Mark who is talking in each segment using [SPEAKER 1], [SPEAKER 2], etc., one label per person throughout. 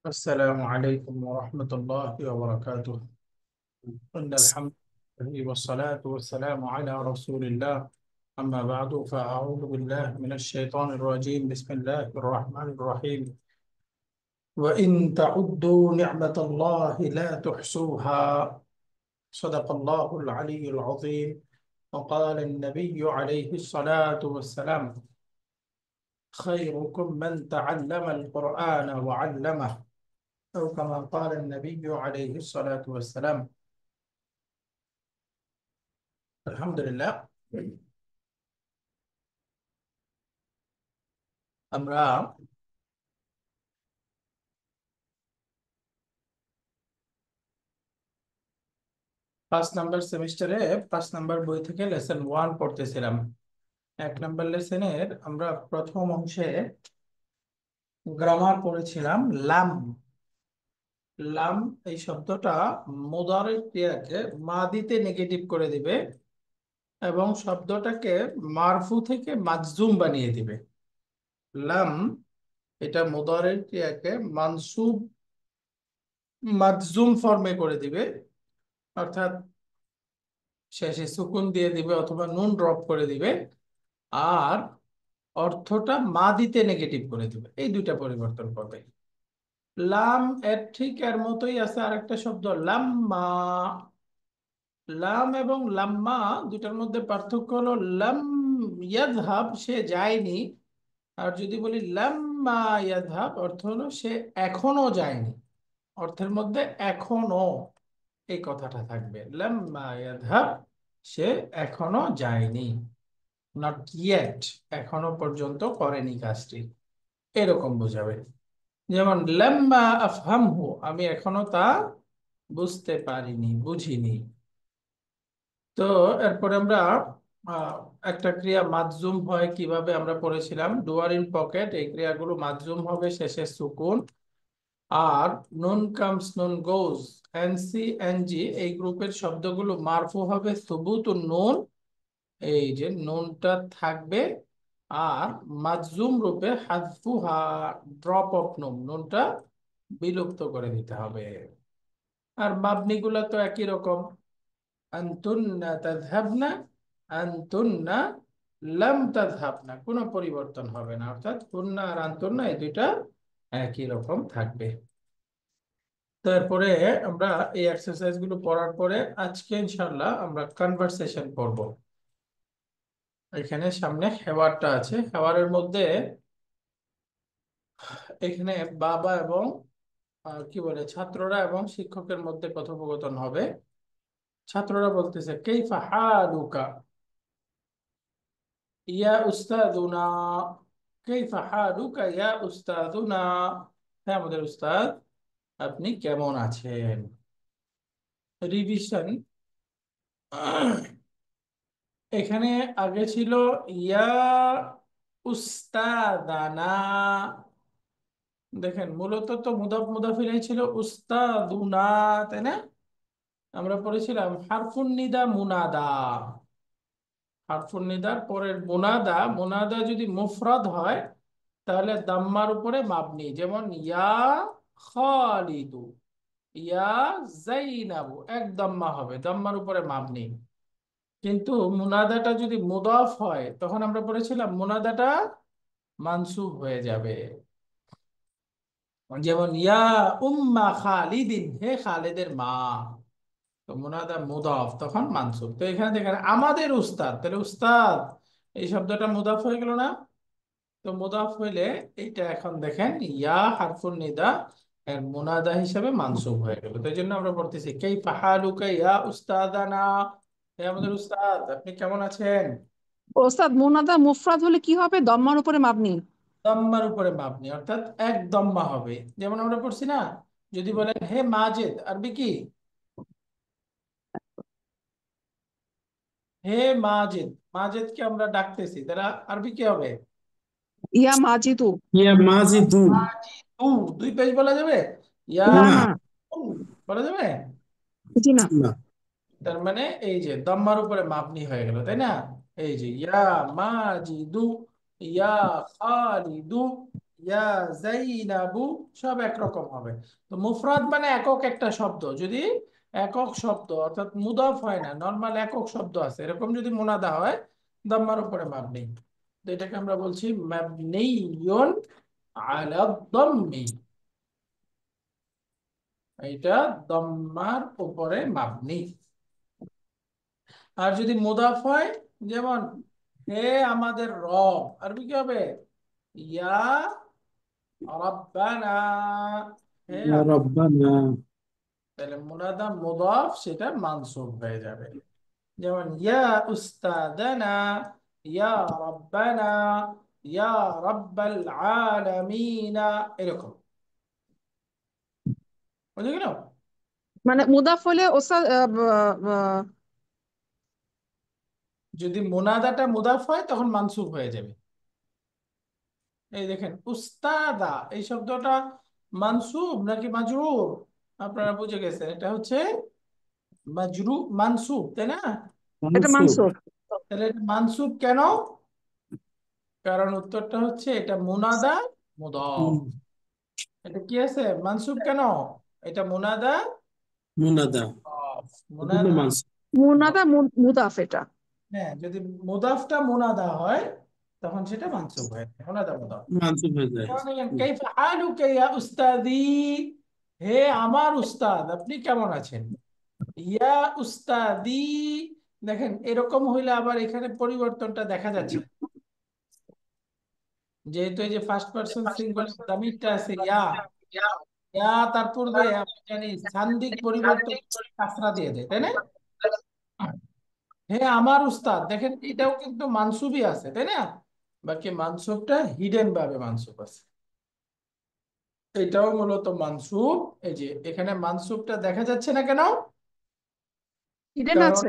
[SPEAKER 1] السلام عليكم ورحمة الله وبركاته. إن الحمد لله والصلاة والسلام على رسول الله. أما بعد فأعوذ بالله من الشيطان الرجيم. بسم الله الرحمن الرحيم. وإن تعدوا نعمة الله لا تحصوها. صدق الله العلي العظيم. وقال النبي عليه الصلاة والسلام: خيركم من تعلم القرآن وعلمه، أو كما قال النبي عليه الصلاة والسلام. আলহামদুলিল্লাহ, আমরা 5 নম্বর সেমিস্টারে 5 নম্বর বই থেকে লেসন 1 পড়তেছিলাম। 1 নম্বর লেসনের আমরা প্রথম অংশে গ্রামার পড়েছিলাম। লাম লাম এই শব্দটা মুদারির ক্রিয়াকে মাদিতে নেগেটিভ করে দিবে এবং শব্দটাকে মারফু থেকে মাজজুম বানিয়ে দিবে। লাম এটা মুদারির ক্রিয়াকে মানসুব মাজজুম ফর্মে করে দিবে, অর্থাৎ শেষে সুকুন দিয়ে দিবে অথবা নুন ড্রপ করে দিবে, আর অর্থটা মাদিতে নেগেটিভ করে দিবে। এই দুইটা পরিবর্তন করবে। লাম এর ঠিক এর মতোই আছে আরেকটা শব্দ লাম্মা। লাম এবং লাম্মা দুটার মধ্যে পার্থক্য হলো লাম ইয়াযহাব সে যায়নি, আর যদি বলি লাম্মা ইয়াযহাব অর্থ হলো সে এখনো যায়নি। অর্থের মধ্যে এখনো এই কথাটা থাকবে। লাম্মা ইয়াযহাব সে এখনো যায়নি, নট ইয়েট এখনো পর্যন্ত করেনি কাজটি, এরকম বোঝাবে। যেমন লাম্মা আফহামহু আমি এখনো তা বুঝতে পারিনি, বুঝিনি। তো এরপরে আমরা আহ, একটা ক্রিয়া মাদজুম হয় কিভাবে আমরা পড়েছিলাম। ডুয়ার ইন পকেট এই ক্রিয়াগুলো মাদজুম হবে শেষে সুকুন, আর নুন কামস নুন গোজ এনসি এনজি এই গ্রুপের শব্দগুলো মারফু হবে সুবুত নুন, এই যে নুনটা থাকবে, আর মাজজুম রূপে হাযফুহা ড্রপ অফ নুন, নুনটা বিলুপ্ত করে দিতে হবে। আর মাবনি গুলা তো একই রকম। আনতুন্না তাযহাবনা, আনতুন্না লাম তাযহাবনা, কোনো পরিবর্তন হবে না, অর্থাৎ কুন্না আর আনতুন্না এই দুইটা একই রকম থাকবে। তারপরে আমরা এই এক্সারসাইজ গুলো পড়ার পরে আজকে ইনশাআল্লাহ আমরা কনভারসেশন পড়ব। এখানে সামনে হেওয়ারটা আছে, হেওয়ারের মধ্যে এখানে বাবা এবং কি বলে ছাত্ররা এবং শিক্ষকের মধ্যে কথোপকথন হবে। ছাত্ররা বলতেছে কাইফা হালুকা ইয়া উস্তাদুনা, কাইফা হালুকা ইয়া উস্তাদুনা, হ্যাঁ আমাদের উস্তাদ আপনি কেমন আছেন। রিভিশন, এখানে আগে ছিল ইয়া উস্তাদানা। দেখেন মূলত তো মুদাফ মুদাফ ইলাইহি ছিল উস্তাদুনা, তাই না? আমরা পড়েছিলাম হারফুন নিদা মুনাদা। হারফুন নিদার পরের মুনাদা, মুনাদা যদি মুফরাদ হয় তাহলে দাম্মার উপরে মাবনি, যেমন ইয়া খালিদু, ইয়া জাইনাবু, এক দাম্মা হবে, দাম্মার উপরে মাবনি। কিন্তু মুনাদাটা যদি মুদাফ হয় তখন আমরা পড়েছিলাম মুনাদাটা মানসুব হয়ে যাবে। যেমন ইয়া উম্মা খালিদিন, হে খালেদের মা, তো মুনাদা মুদাফ তখন মানসুব। তো এখানে দেখেন আমাদের উস্তাদ, তাহলে উস্তাদ এই শব্দটা মুদাফ হয়ে গেল না? তো মুদাফ হইলে এইটা এখন দেখেন ইয়া হারফুন নিদা এর মুনাদা হিসাবে মানসুব হয়ে গেল। তো এই জন্য আমরা পড়তেছি কাইফা হালুকা ইয়া উস্তাদানা, হে আমাদের উস্তাদ আপনি কেমন আছেন।
[SPEAKER 2] ওস্তাদ মুনাদা মুফরাদ হলে কি হবে? দম্মার উপরে মাবনি।
[SPEAKER 1] দম্মার উপরে মাবনি, অর্থাৎ এক দম্মা হবে। যেমন আমরা পড়ছি না, যদি বলেন হে মাজেদ, আরবি কি? হে মাজেদ, মাজেদকে আমরা ডাকতেছি, তাহলে আরবি কি হবে?
[SPEAKER 2] ইয়া মাজিদু।
[SPEAKER 3] ইয়া মাজিদু।
[SPEAKER 1] উ, দুই পেজ বলা যাবে? ইয়া
[SPEAKER 2] না
[SPEAKER 3] না,
[SPEAKER 2] না,
[SPEAKER 1] উ বলা যাবে?
[SPEAKER 2] জি না।
[SPEAKER 3] না।
[SPEAKER 1] তার মানে এই যে দম্মার উপরে মাবনি হয়ে গেল, তাই না? এই যে ইয়া মাজিদু, ইয়া খালিদু, ইয়া জাইনাবু সব একরকম হবে। তো মুফরাদ মানে একক একটা শব্দ, যদি একক শব্দ অর্থাৎ মুদাফ হয় না, নর্মাল একক শব্দ আছে, এরকম যদি মুনাদা হয় দাম্মার উপরে মাবনি, তো এটাকে আমরা বলছি মাবনিয়ুন আলা দাম্মি। এটা দম্মার উপরে মাবনি। আর যদি মুদাফ হয়, যেমন হে আমাদের রব, আরবি কি হবে? ইয়া রাব্বানা, হে
[SPEAKER 3] يا ربنا
[SPEAKER 1] তাহলে মুনাদা মুদাফ সেটা মানসুব হয়ে যাবে। যেমন ইয়া উস্তাদানা, ইয়া রাব্বানা, ইয়া রাব্বাল আলামিনা, এরকম। বুঝে গেল?
[SPEAKER 2] মানে মুদাফ হলে ওস্তাদ
[SPEAKER 1] যদি মুনাদাটা মুদাফ হয় তখন মানসুব হয়ে যাবে। এই দেখেন উস্তাদা, এই শব্দটা মানসুব নাকি মাজরুর? আপনারা বুঝে গেছেন, এটা হচ্ছে মাজরু, মানসুব, তাই না?
[SPEAKER 2] এটা
[SPEAKER 3] منصوب.
[SPEAKER 2] মানসুব।
[SPEAKER 1] তাহলে এটা মানসুব কেন? কারণ উত্তরটা হচ্ছে এটা মুনাদা মুদাফ। এটা কি আছে, মানসুব কেন? এটা মুনাদা
[SPEAKER 3] منادى.
[SPEAKER 1] মুদাফ,
[SPEAKER 3] أظن
[SPEAKER 1] মুনাদা
[SPEAKER 3] منصوب.
[SPEAKER 2] মুনাদা মুদাফ এটা।
[SPEAKER 1] হ্যাঁ, যদি মুদাফটা মুনাদা হয় তখন সেটা মানসুব হয়, মুনাদা মুদাফ।
[SPEAKER 3] منصوب هذا.
[SPEAKER 1] যেমন কাইফা হালুকা ইয়া উস্তাদি, হে আমার উস্তাদ আপনি কেমন আছেন? ইয়া উস্তাদি, দেখেন এরকম হইলে আবার এখানে পরিবর্তনটা দেখা যাচ্ছে, যেহেতু এই যে ফার্স্ট পারসন সিঙ্গুলার দামিরটা আছে ইয়া, ইয়া তার পূর্বে আমরা জানি সান্দিক পরিবর্তন কাসরা দিয়ে দেয়, তাই না? হে আমার উস্তাদ, দেখেন এটাও কিন্তু মানসুবই আছে, তাই না? বাকি মানসুবটা হিডেন ভাবে মানসুব আছে, এটাও মূলত মানসুব। এই যে এখানে মানসুবটা দেখা যাচ্ছে না কেন?
[SPEAKER 2] হিডেন
[SPEAKER 1] কারণ
[SPEAKER 2] আছে।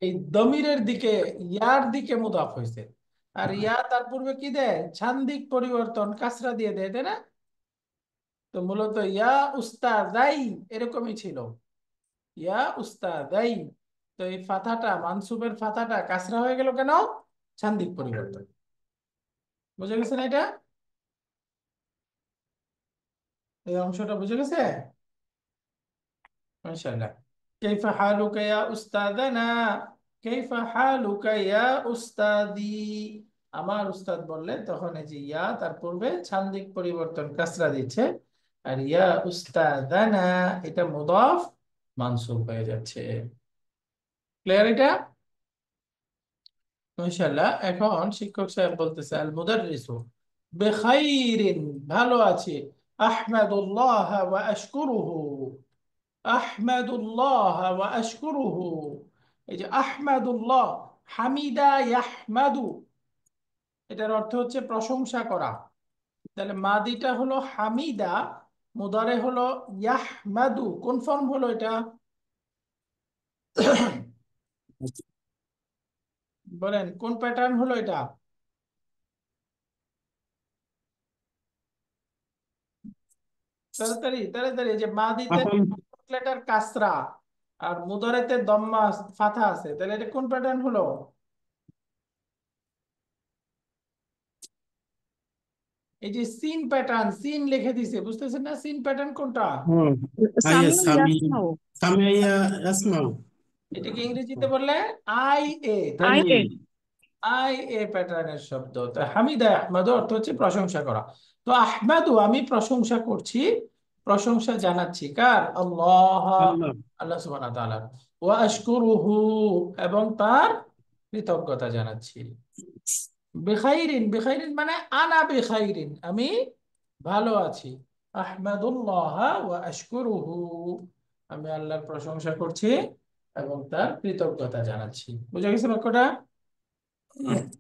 [SPEAKER 1] এই দমিরের দিকে, ইয়ার দিকে মুদাফ হয়েছে, আর ইয়া তার পূর্বে কি দেয়, ছান্দিক পরিবর্তন কাসরা দিয়ে দেয়, তাই না? তো মূলত ইয়া উস্তাদাই এরকমই ছিল, ইয়া উস্তাদাই। তো এই ফাথাটা, মানসুবের ফাথাটা কাসরা হয়ে গেল কেন? ছান্দিক পরিবর্তন। বুঝে গেছে না এটা? এই অংশটা বুঝে গেছে? মাশাআল্লাহ। কাইফা হালুকা ইয়া উস্তাদানা, কাইফা হালুকা ইয়া উস্তাদি, আমার উস্তাদ বললে তখন এই যে ইয়া তার পূর্বে ছান্দিক পরিবর্তন কাসরা দিচ্ছে, আর ইয়া উস্তাদানা এটা মুদাফ মানসুব হয়ে যাচ্ছে। ক্লিয়ার এটা? মাশাআল্লাহ। এখন শিক্ষক সাহেব বলতেছে আল মুদাররিসু বিখাইরিন, ভালো আছে, আহমাদুল্লাহ ওয়া আশকুরুহু, আহমাদুল্লাহ ওয়া আশকুরুহু। এই যে আহমাদুল্লাহ, হামিদা ইয়াহমাদু, এটার অর্থ হচ্ছে প্রশংসা করা। তাহলে মাদিটা হলো হামিদা, মুদারে হলো ইয়াহমাদু, কোন ফর্ম হলো এটা? বলেন কোন প্যাটার্ন হলো এটা? তাড়াতাড়ি তাড়াতাড়ি, এই যে মাদিতে
[SPEAKER 3] أقل.
[SPEAKER 1] লেটার কাসরা আর মুদারেতে দম্মা ফাথা আছে, তাহলে এটা কোন প্যাটার্ন হলো? এই যে সিন প্যাটার্ন, সিন লিখে দিছে, বুঝতেছেন না সিন প্যাটার্ন কোনটা?
[SPEAKER 3] أوه. هيا
[SPEAKER 2] সামিউ
[SPEAKER 3] سامي.
[SPEAKER 2] ইয়াসমাউ।
[SPEAKER 3] سامي هيا اسمعوا.
[SPEAKER 1] এটাকে ইংরেজিতে বললে আই এ, তাই
[SPEAKER 2] আই
[SPEAKER 1] না?
[SPEAKER 2] এ।
[SPEAKER 1] আই এ প্যাটার্নের শব্দ। তো হামিদা আহমাদু অর্থ হচ্ছে প্রশংসা করা। তো আহমাদু আমি প্রশংসা করছি, প্রশংসা জানাচ্ছি কার? আল্লাহ,
[SPEAKER 3] الله.
[SPEAKER 1] আল্লাহ সুবহানাহু ওয়া তাআলার। ওয়া আশকুরুহু, এবং তার কৃতজ্ঞতা জানাচ্ছি। বেখাইরিন, বেখাইরিন মানে আনা বেখাইরিন, আমি ভালো আছি। আহমাদুল্লাহ ওয়া আশকুরুহু, আমি আল্লাহর প্রশংসা করছি এবং তার কৃতজ্ঞতা জানাচ্ছি। বুঝা গেছে বাক্যটা?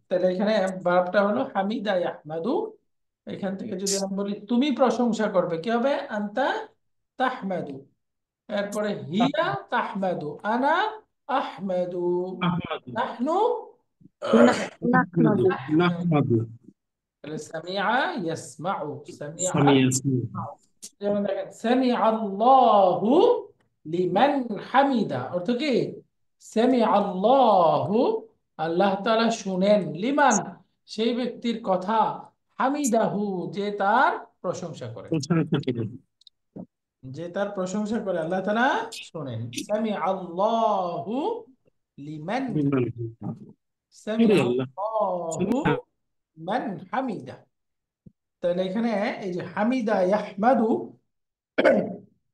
[SPEAKER 1] তাহলে এখানে ভার্বটা হলো হামিদা ইয়াহমাদু। এখান থেকে যদি আমি বলি তুমি প্রশংসা করবে, কি হবে? আনতা তাহমাদু। এরপরে হিয়া তাহমাদু, আনা আহমাদু,
[SPEAKER 3] أحمد.
[SPEAKER 1] নাহনু
[SPEAKER 3] أحمد.
[SPEAKER 1] নাহমাদু।
[SPEAKER 3] نحمد.
[SPEAKER 1] তাহলে সামিআ ইয়াসমাউ, সামিআ।
[SPEAKER 3] سامي يسمع.
[SPEAKER 1] যেমন দেখেন সামিআ আল্লাহু লিমান হামিদা, অর্থ কি? সামিআ আল্লাহু, আল্লাহ তাআলা শুনেন, লিমান সেই ব্যক্তির কথা, হামিদাহু, যে তার প্রশংসা করে।
[SPEAKER 3] প্রশংসা করে।
[SPEAKER 1] যে তার প্রশংসা করে আল্লাহ তাআলা শোনেন। সামি আল্লাহু লিমান,
[SPEAKER 3] বিমান।
[SPEAKER 1] সামি
[SPEAKER 3] ওরে আল্লাহ।
[SPEAKER 1] আল্লাহু
[SPEAKER 3] শুনি না।
[SPEAKER 1] মান হামিদা। তাহলে এখানে এই যে হামিদা ইয়াহমাদু,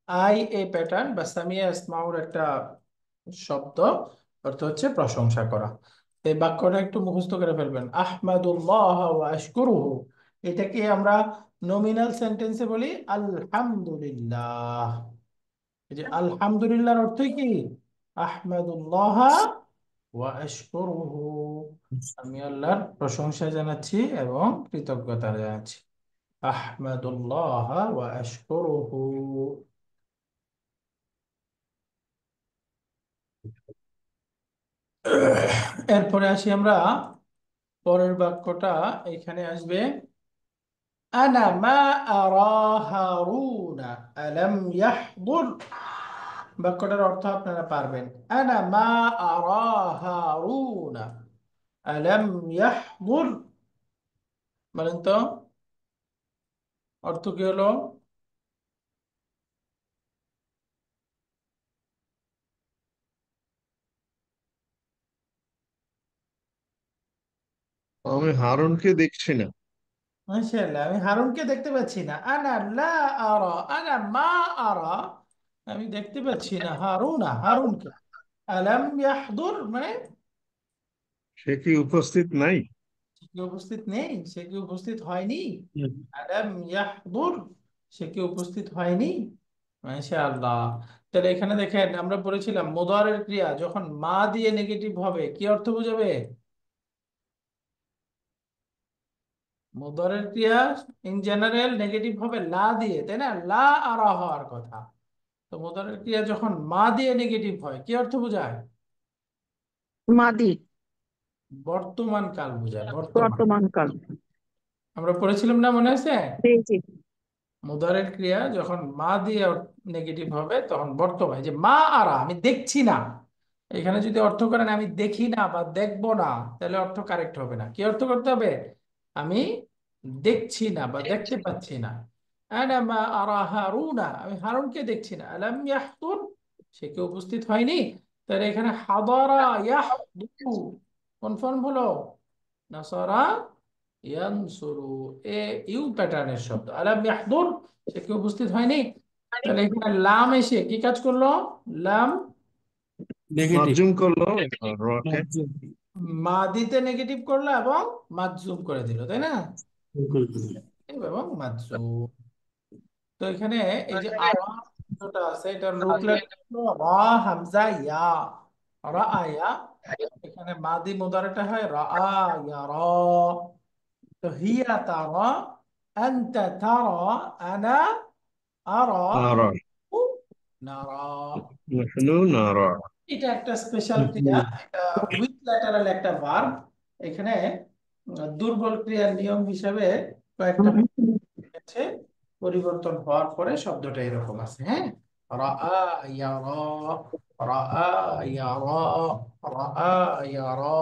[SPEAKER 1] আই এ প্যাটার্ন বা সামিয়া ইসমাউর একটা শব্দ, অর্থ হচ্ছে প্রশংসা করা। এই বাক্যটা একটু মুখস্থ করে ফেলবেন, আহমাদুল্লাহ ওয়া আশকুরুহু। এটাকে আমরা নমিনাল সেন্টেন্সে বলি আলহামদুলিল্লাহ। এই যে আলহামদুলিল্লাহর অর্থই কি? আহমাদুল্লাহ ওয়া আশকুরুহু, আমি আল্লাহর প্রশংসা জানাচ্ছি এবং কৃতজ্ঞতা জানাচ্ছি। আহমাদুল্লাহ ওয়া আশকুরুহু। এরপরে আসি আমরা পরের বাক্যটা, এখানে আসবে আনা মা আরা হারুনা আলাম ইয়াহদুর। বাক্যটার অর্থ আপনারা পারবেন। আনা মা আরা হারুনা আলাম ইয়াহদুর, বলেন তো অর্থ কি হলো?
[SPEAKER 4] আমি হারুনকে দেখছি না।
[SPEAKER 1] মাশাআল্লাহ, আমি হারুনকে দেখতে পাচ্ছি না। আনা লা আরা, আনা মা আরা, আমি দেখতে পাচ্ছি না হারুনা, হারুনকে। আলাম ইয়াহদুর মানে
[SPEAKER 4] সে কি উপস্থিত নাই?
[SPEAKER 1] সে কি উপস্থিত নেই, সে কি উপস্থিত হয়নি।
[SPEAKER 3] হুম।
[SPEAKER 1] আলাম ইয়াহদুর, সে কি উপস্থিত হয়নি। মাশাআল্লাহ। তাহলে এখানে দেখেন, আমরা পড়েছিলাম মুদারের ক্রিয়া যখন মা দিয়ে নেগেটিভ হবে কি অর্থ বোঝাবে? মুদারের ক্রিয়া ইন জেনারেল নেগেটিভ হবে লা দিয়ে, তাই না? লা আরা হওয়ার কথা। তো মুদারের ক্রিয়া যখন মা দিয়ে নেগেটিভ হয় কি অর্থ বোঝায়?
[SPEAKER 2] মাদি,
[SPEAKER 1] বর্তমান কাল বোঝায়, বর্তমান।
[SPEAKER 2] বর্তমান কাল।
[SPEAKER 1] আমরা পড়েছিলাম না, মনে আছে?
[SPEAKER 2] জি জি।
[SPEAKER 1] মুদারের ক্রিয়া যখন মা দিয়ে নেগেটিভ হবে তখন বর্তমান, যে মা আরা, আমি দেখছি না। এখানে যদি অর্থ করেন আমি দেখি না বা দেখবো না, তাহলে অর্থ কারেক্ট হবে না। কি অর্থ করতে হবে? আমি দেখছি না বা দেখতে পাচ্ছি না। আনা মা আরা হারুনা, আমি হারুনকে দেখছি না। আলাম ইয়াহতুর, সে কি উপস্থিত হয়নি। তাহলে এখানে হাদারা ইয়াহদুরু কোন ফর্ম হলো? নাসারা ইয়ানসুরু, এ ইউ প্যাটার্নের শব্দ। আলাম ইয়াহদুর, সে কি উপস্থিত হয়নি। তাহলে এখানে লাম এসে কি কাজ করলো? লাম
[SPEAKER 3] নেগেটিভ।
[SPEAKER 4] মার্জুম করলো রকে।
[SPEAKER 1] মাদিতে নেগেটিভ করলো এবং মাজজুম করে দিল, তাই না?
[SPEAKER 3] হুম।
[SPEAKER 1] এবং মাজজুম। তো এখানে এই যে আরা শব্দটা আছে, এটার রুট লেটার হলো রা হামজা ইয়া, রা আয়া। এখানে মাদি মুদারিটা হয় রা ইয়ারা। তো হিয়া তারা, আনতা তারা, আনা আরা,
[SPEAKER 4] নারা,
[SPEAKER 1] নারা।
[SPEAKER 4] নাহনু নারা।
[SPEAKER 1] এটা একটা স্পেশাল ক্রিয়া, এটা উইথ ল্যাটারাল একটা ভার্ব। এখানে দুর্বল ক্রিয়ার নিয়ম হিসেবে কয়েকটা আছে, পরিবর্তন হওয়ার পরে শব্দটা এরকম আছে। হ্যাঁ, রাআ ইয়ারা, রাআ ইয়ারা, রাআ ইয়ারা।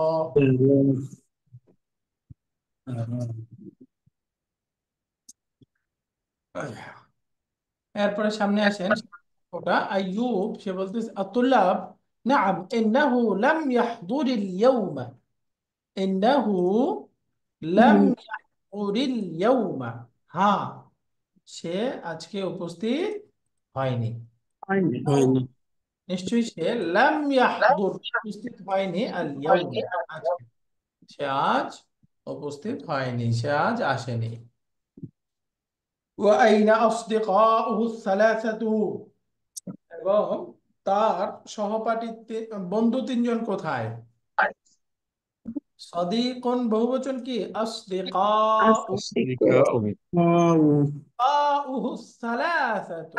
[SPEAKER 1] এরপরে সামনে আসেন, ওটা আইয়ুব, সে বলতেছে আতুল্লাব নাম ইন্নাহু লাম ইয়াহদুরিল ইয়াউমা, ইন্নাহু লাম ইয়াহদুরিল ইয়াউমা, হ্যাঁ সে আজকে উপস্থিত হয়নি।
[SPEAKER 2] হয়নি।
[SPEAKER 3] হয়নি।
[SPEAKER 1] নিশ্চয়ই সে লাম ইয়াহদুর, উপস্থিত হয়নি, আল ইয়াউম, আজকে। সে আজ উপস্থিত হয়নি, সে আজ আসেনি। ওয়া আইনা আসদিকাউহু সালাসাতু, এবং তার সহপাঠী বন্ধু তিনজন কোথায়? সাদিকুন বহুবচন কি?
[SPEAKER 3] আসদিকা।
[SPEAKER 4] লিকাউহু।
[SPEAKER 1] আসদিকাউহু সালাসাতু,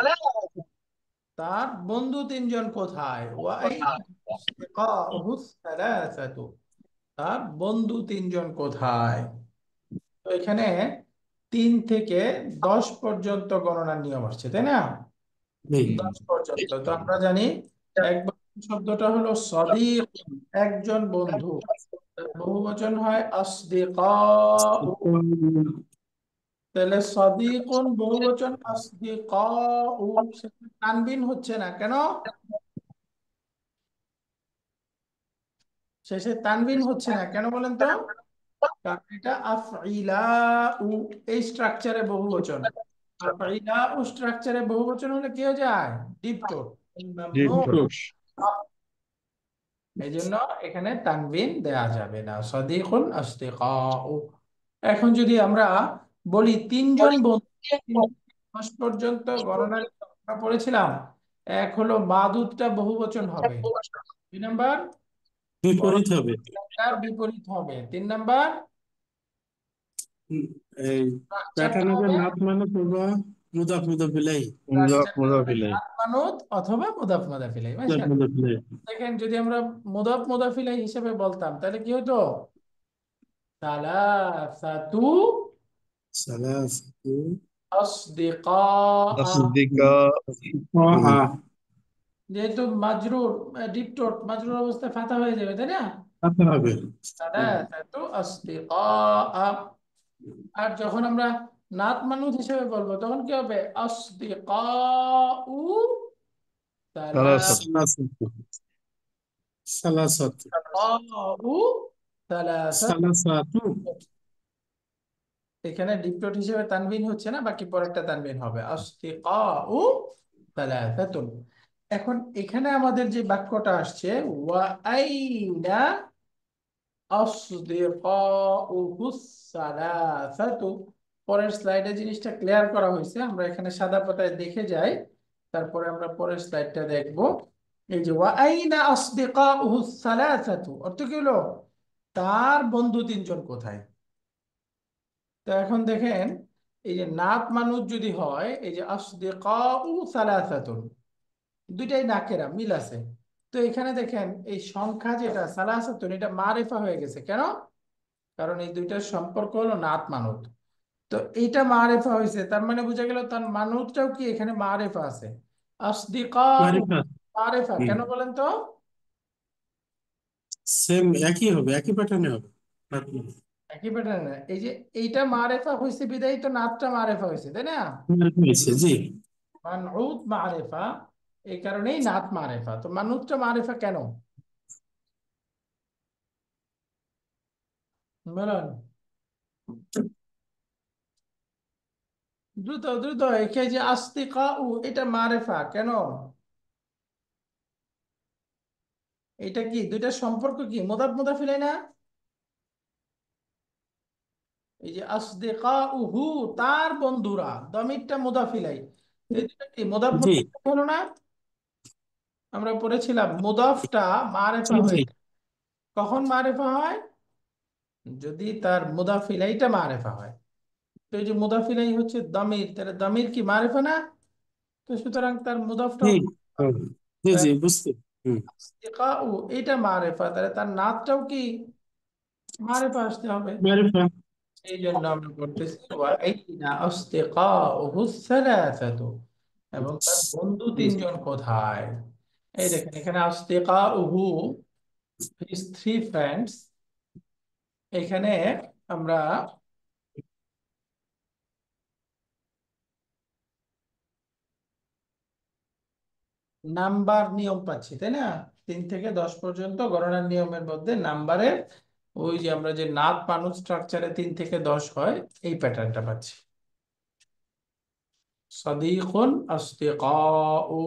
[SPEAKER 1] তার বন্ধু তিনজন কোথায়? ওয়া আইনা আসদিকাউহু সালাসাতু, তার বন্ধু তিনজন কোথায়? তো এখানে 3 থেকে 10 পর্যন্ত গণনার নিয়ম আসছে, তাই না?
[SPEAKER 3] নেই।
[SPEAKER 1] 10 পর্যন্ত তো আমরা জানি। একবার শব্দটা হলো সদিক, একজন বন্ধু। বহুবচন হয় আসদিকা, তাহলে সদিকুন বহুবচন, আসদিকাউ সেখানে তানবিন হচ্ছে না কেন? শেষে তানবিন হচ্ছে না কেন বলেন তো? কারণ এটা আফইলাউ, এই স্ট্রাকচারে বহুবচন। আফইলাউ স্ট্রাকচারে বহুবচন হলে কি হয়ে যায়? ডিপটোট,
[SPEAKER 4] ডিপ
[SPEAKER 1] মামনু।
[SPEAKER 4] থ্রোট।
[SPEAKER 1] এই জন্য এখানে তানবিন দেয়া যাবে না, সদিকুন আসদিকাউ। এখন যদি আমরা বলি তিনজন বন্ধু, 10 পর্যন্ত গণনা আমরা পড়েছিলাম। এক হলো মাদুদটা বহুবচন হবে, 2 নাম্বার
[SPEAKER 3] বিপরীত হবে।
[SPEAKER 1] তার বিপরীত হবে, 3 নাম্বার
[SPEAKER 3] উম, এই
[SPEAKER 1] স্ট্রাকচারটা
[SPEAKER 3] প্যাটার্ন হবে
[SPEAKER 1] হবে,
[SPEAKER 3] নাত মানে পূর্বা মুদাফ মুদাফ ইলাই।
[SPEAKER 1] স্ট্রাকচারটা হবে
[SPEAKER 4] মুদাফিলাই।
[SPEAKER 1] নাত মানুত অথবা মুদাফ মুদাফ ইলাইহি।
[SPEAKER 3] মুদাফ
[SPEAKER 1] মাশাআল্লাহ।
[SPEAKER 3] মুদাফ ইলাই।
[SPEAKER 1] দেখেন যদি আমরা মুদাফ মুদাফ ইলাইহি হিসেবে বলতাম তাহলে কি হতো? সালাসাতু
[SPEAKER 3] সালাসাতু
[SPEAKER 1] আসদিকা।
[SPEAKER 4] তাসদিকা।
[SPEAKER 1] যেহেতু মাজরুর, ডিপটোট মাজরুর অবস্থায় ফাতা হয়ে যাবে, তাই না?
[SPEAKER 3] আতা হবে।
[SPEAKER 1] সালাসাতু আসদিকা। আর যখন আমরা নাত মানুষ হিসেবে বলবো তখন কি হবে? আসদিকাউ
[SPEAKER 4] সালাসাতু।
[SPEAKER 3] সালাসাতু সালাসাতু
[SPEAKER 1] সালাসাতু সালাসাত।
[SPEAKER 3] সালাসাতু।
[SPEAKER 1] এখানে ডিপটোট হিসেবে তানবিন হচ্ছে না, বাকি পরেরটা তানবিন হবে, আসদিকাউ সালাসাতুন। এখন এখানে আমাদের যে বাক্যটা আসছে, ওয়া আইনা আসদিকাউহুস সালাসাতু, পরের স্লাইডে জিনিসটা ক্লিয়ার করা হয়েছে, আমরা এখানে সাদা পাতায় দেখে যাই, তারপরে আমরা পরের স্লাইডটা দেখব। এই যে ওয়া আইনা আসদিকাউহুস সালাসাতু অর্থ কি হলো? তার বন্ধু 3জন কোথায়? তো এখন দেখেন, এই যে নাত মানুষ যদি হয়, এই যে আসদিকাউ সালাসাতুন, দুইটাই নাকেরা মিল আছে। তো এখানে দেখেন এই সংখ্যা যেটা সালাসাতুন, এটা মারেফা হয়ে গেছে কেন? কারণ এই দুইটার সম্পর্ক হলো নাত মানত। তো এইটা মারেফা হয়েছে, তার মানে বোঝা গেল তার মানতটাও কি এখানে মারেফা আছে। আসদিকা
[SPEAKER 3] মারিফাত।
[SPEAKER 1] মারেফা কেন বলেন তো?
[SPEAKER 3] সেম একই হবে, একই প্যাটার্নে হবে।
[SPEAKER 1] একই প্যাটার্ন। এই যে এইটা মারেফা হয়েছে বিদায়ী তো নাতটা মারেফা হয়েছে, তাই না?
[SPEAKER 3] হয়েছে জি।
[SPEAKER 1] মানউত মারেফা, এই কারণেই নাত মারেফা। তো মানউতটা মারেফা কেন বলেন? দ্রুত দ্রুত, একে যে আসদিকা এটা মারেফা কেন? এটা কি দুইটার সম্পর্ক কি মুদাফ মুদাফ ইলাইহি না? এই যে আসদিকাউহু তার বন্ধুরা, দমিরটা মুদাফ ইলাইহি, এই দুইটা কি মুদাফ
[SPEAKER 3] জি
[SPEAKER 1] মুদাফ হলো না? আমরা পড়েছিলাম মুদাফটা
[SPEAKER 3] জি
[SPEAKER 1] মারেফা
[SPEAKER 3] জি।
[SPEAKER 1] হয়ে যায়। কখন মারেফা হয়? যদি তার মুদাফ ইলাইহিটা মারেফা হয়। তো এই যে মুদাফ ইলাইহি হচ্ছে দমির, তাহলে দমির কি মারেফা না? তো সুতরাং তার মুদাফটাও
[SPEAKER 3] জি জি জি বুঝতে। হুম।
[SPEAKER 1] আসদিকাউ এটা মারেফা, তাহলে তার নাতটাও কি মারেফা আসতে হবে।
[SPEAKER 3] মারিফা।
[SPEAKER 1] এই জন্য আমরা করতেছি ওয়া আইনা আসদিকাউহু সালাসাতু, এবং তার বন্ধু 3জন কোথায়? এই দেখেন এখানে আসদিকাউহু, হিজ 3 ফ্রেন্ডস। এখানে আমরা নাম্বার নিয়ম পাচ্ছি, তাই না? 3 থেকে 10 পর্যন্ত গণনার নিয়মের মধ্যে নাম্বারের ওই যে আমরা যে নাত মানুষ স্ট্রাকচারে 3 থেকে 10 হয়, এই প্যাটার্নটা পাচ্ছি। সাদিকুন আসদিকাউ,